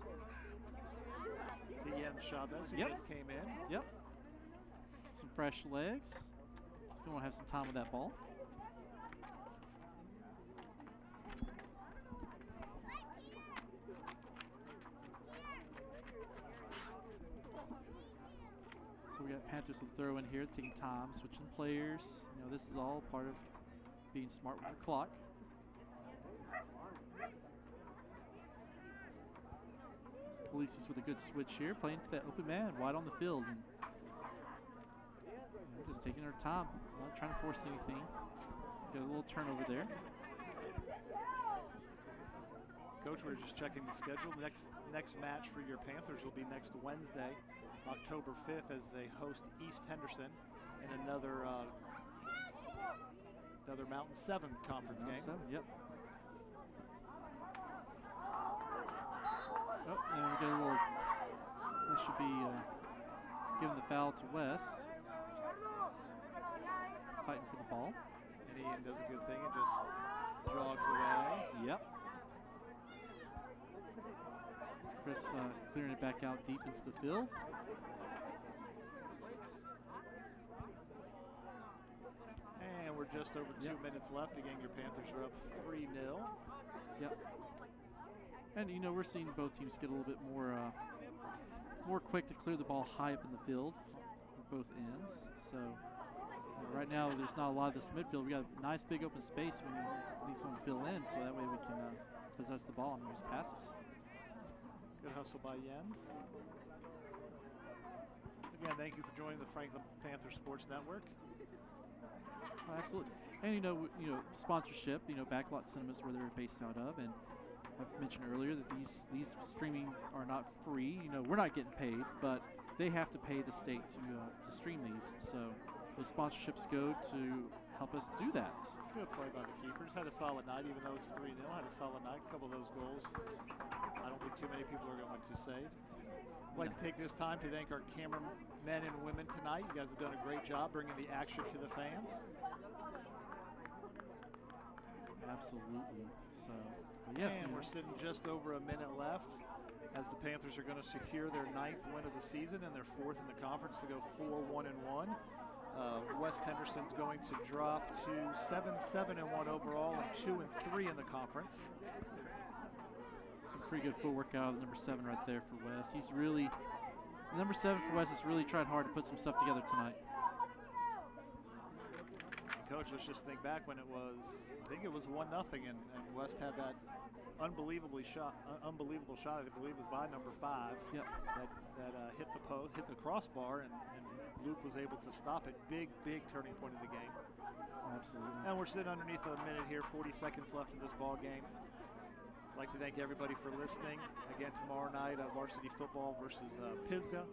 To Yen Chavez, who just came in. Yep. Some fresh legs. He's going to have some time with that ball. So we got Panthers with throw in here, taking time, switching players. You know, this is all part of being smart with the clock. Elise's with a good switch here, playing to that open man, wide on the field. And just taking her time, not trying to force anything. Got a little turnover there. Coach, we're just checking the schedule. Next match for your Panthers will be next Wednesday, October 5th, as they host East Henderson in another Mountain 7 conference game. 7, yep. Oh, and we get a little. That should be giving the foul to West. Fighting for the ball. And Ian does a good thing and just jogs away. Yep. Chris clearing it back out deep into the field. And we're just over 2 minutes left. Again, your Panthers are up 3-0. Yep. And you know, we're seeing both teams get a little bit more quick to clear the ball high up in the field, on both ends. So right now, there's not a lot of this midfield. We got a nice big open space when we need someone to fill in, so that way we can possess the ball and just passes. Good hustle by Jens. Again, thank you for joining the Franklin Panther Sports Network. Oh, absolutely. And you know, sponsorship. You know, Backlot Cinemas, where they're based out of, and I've mentioned earlier that these streaming are not free. You know, we're not getting paid, but they have to pay the state to stream these. So those sponsorships go to help us do that. Good play by the keepers. Had a solid night, even though it's 3-0. Had a solid night. A couple of those goals, I don't think too many people are going to save. I'd like to take this time to thank our cameramen and women tonight. You guys have done a great job bringing the action to the fans. Absolutely. So, yes. And we're sitting just over a minute left as the Panthers are going to secure their 9th win of the season and their 4th in the conference to go 4-1-1. West Henderson's going to drop to 7-7-1 overall and 2-3 in the conference. Some pretty good footwork out of number 7 right there for West. He's really, number 7 for West has really tried hard to put some stuff together tonight. Coach, let's just think back when it was, I think it was 1-0, and West had that unbelievable shot. I believe it was by number 5. Yep. That hit the crossbar, and Luke was able to stop it. Big turning point of the game. Absolutely. And we're sitting underneath a minute here, 40 seconds left in this ball game. I'd like to thank everybody for listening. Again, tomorrow night, Varsity football versus Pisgah.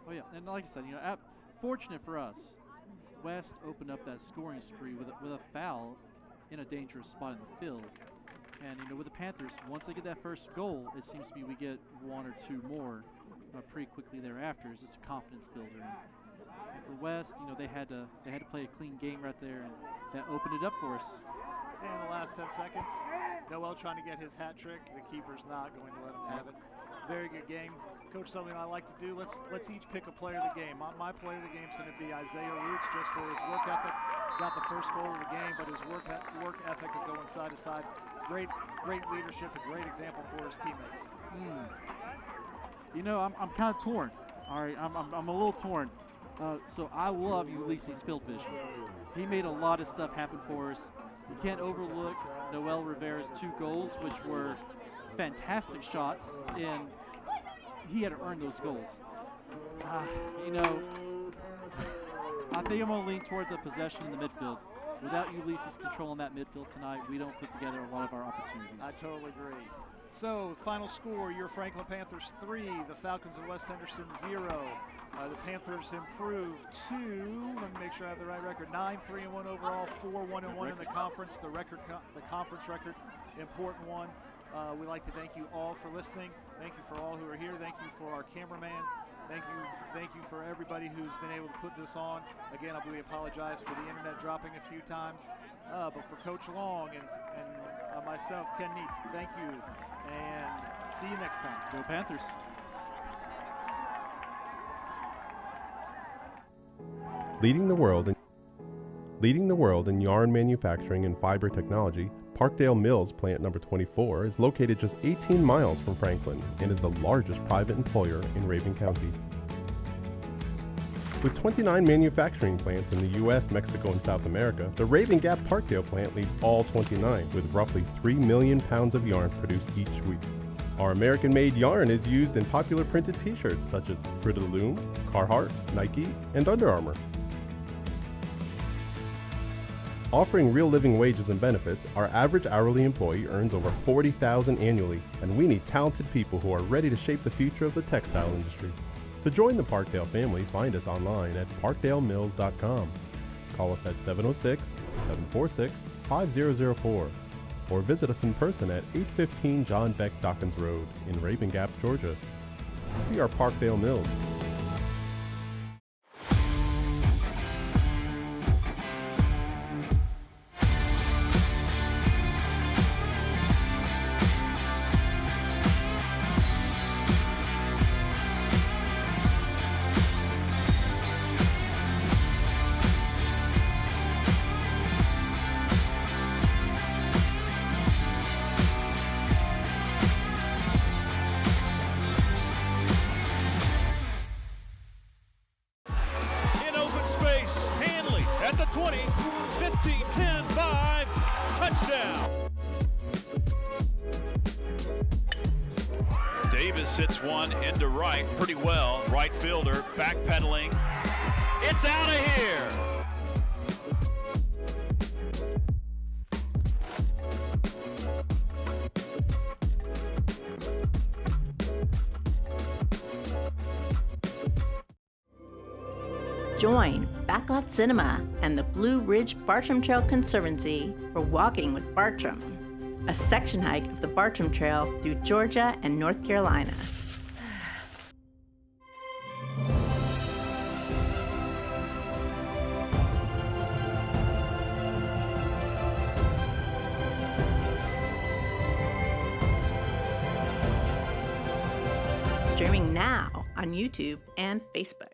Oh yeah, and like I said, you know, fortunate for us, West opened up that scoring spree with a foul in a dangerous spot in the field. And you know, with the Panthers, once they get that first goal, it seems to be we get 1 or 2 more pretty quickly thereafter. It's just a confidence builder. And for West, you know, they had to play a clean game right there, and that opened it up for us. And the last 10 seconds, Noel trying to get his hat trick. The keeper's not going to let him have it. Very good game. Coach, something I like to do, let's each pick a player of the game. My player of the game is going to be Isaiah Roots, just for his work ethic. Got the first goal of the game, but his work ethic of going side to side. Great leadership, a great example for his teammates. You know, I'm kind of torn. All right, I'm a little torn. So I love Ulysses' field vision. He made a lot of stuff happen for us. You can't overlook Noel Rivera's 2 goals, which were fantastic shots, and he had to earn those goals. You know, I think I'm going to lean toward the possession in the midfield. Without Ulysses controlling that midfield tonight, we don't put together a lot of our opportunities. I totally agree. So, final score, your Franklin Panthers 3, the Falcons of West Henderson 0. The Panthers improved to, let me make sure I have the right record, 9-3-1 overall, 4-1-1 in the conference. The conference record, important one. We'd like to thank you all for listening. Thank you for all who are here. Thank you for our cameraman, Thank you for everybody who's been able to put this on. Again, we apologize for the internet dropping a few times, but for Coach Long and myself, Ken Neitz, thank you, and see you next time. Go Panthers. Leading the world in yarn manufacturing and fiber technology, Parkdale Mills Plant Number 24 is located just 18 miles from Franklin and is the largest private employer in Rabun County. With 29 manufacturing plants in the U.S., Mexico, and South America, the Rabun Gap Parkdale plant leads all 29, with roughly 3 million pounds of yarn produced each week. Our American-made yarn is used in popular printed t-shirts such as Fruit of the Loom, Carhartt, Nike, and Under Armour. Offering real living wages and benefits, our average hourly employee earns over $40,000 annually, and we need talented people who are ready to shape the future of the textile industry. To join the Parkdale family, find us online at parkdalemills.com. Call us at 706-746-5004 or visit us in person at 815 John Beck Dawkins Road in Rabun Gap, Georgia. We are Parkdale Mills. Space, Hanley at the 20, 15, 10, 5, touchdown. Davis hits one into right pretty well. Right fielder backpedaling. It's out of here. Join Backlot Cinema and the Blue Ridge Bartram Trail Conservancy for Walking with Bartram, a section hike of the Bartram Trail through Georgia and North Carolina. Streaming now on YouTube and Facebook.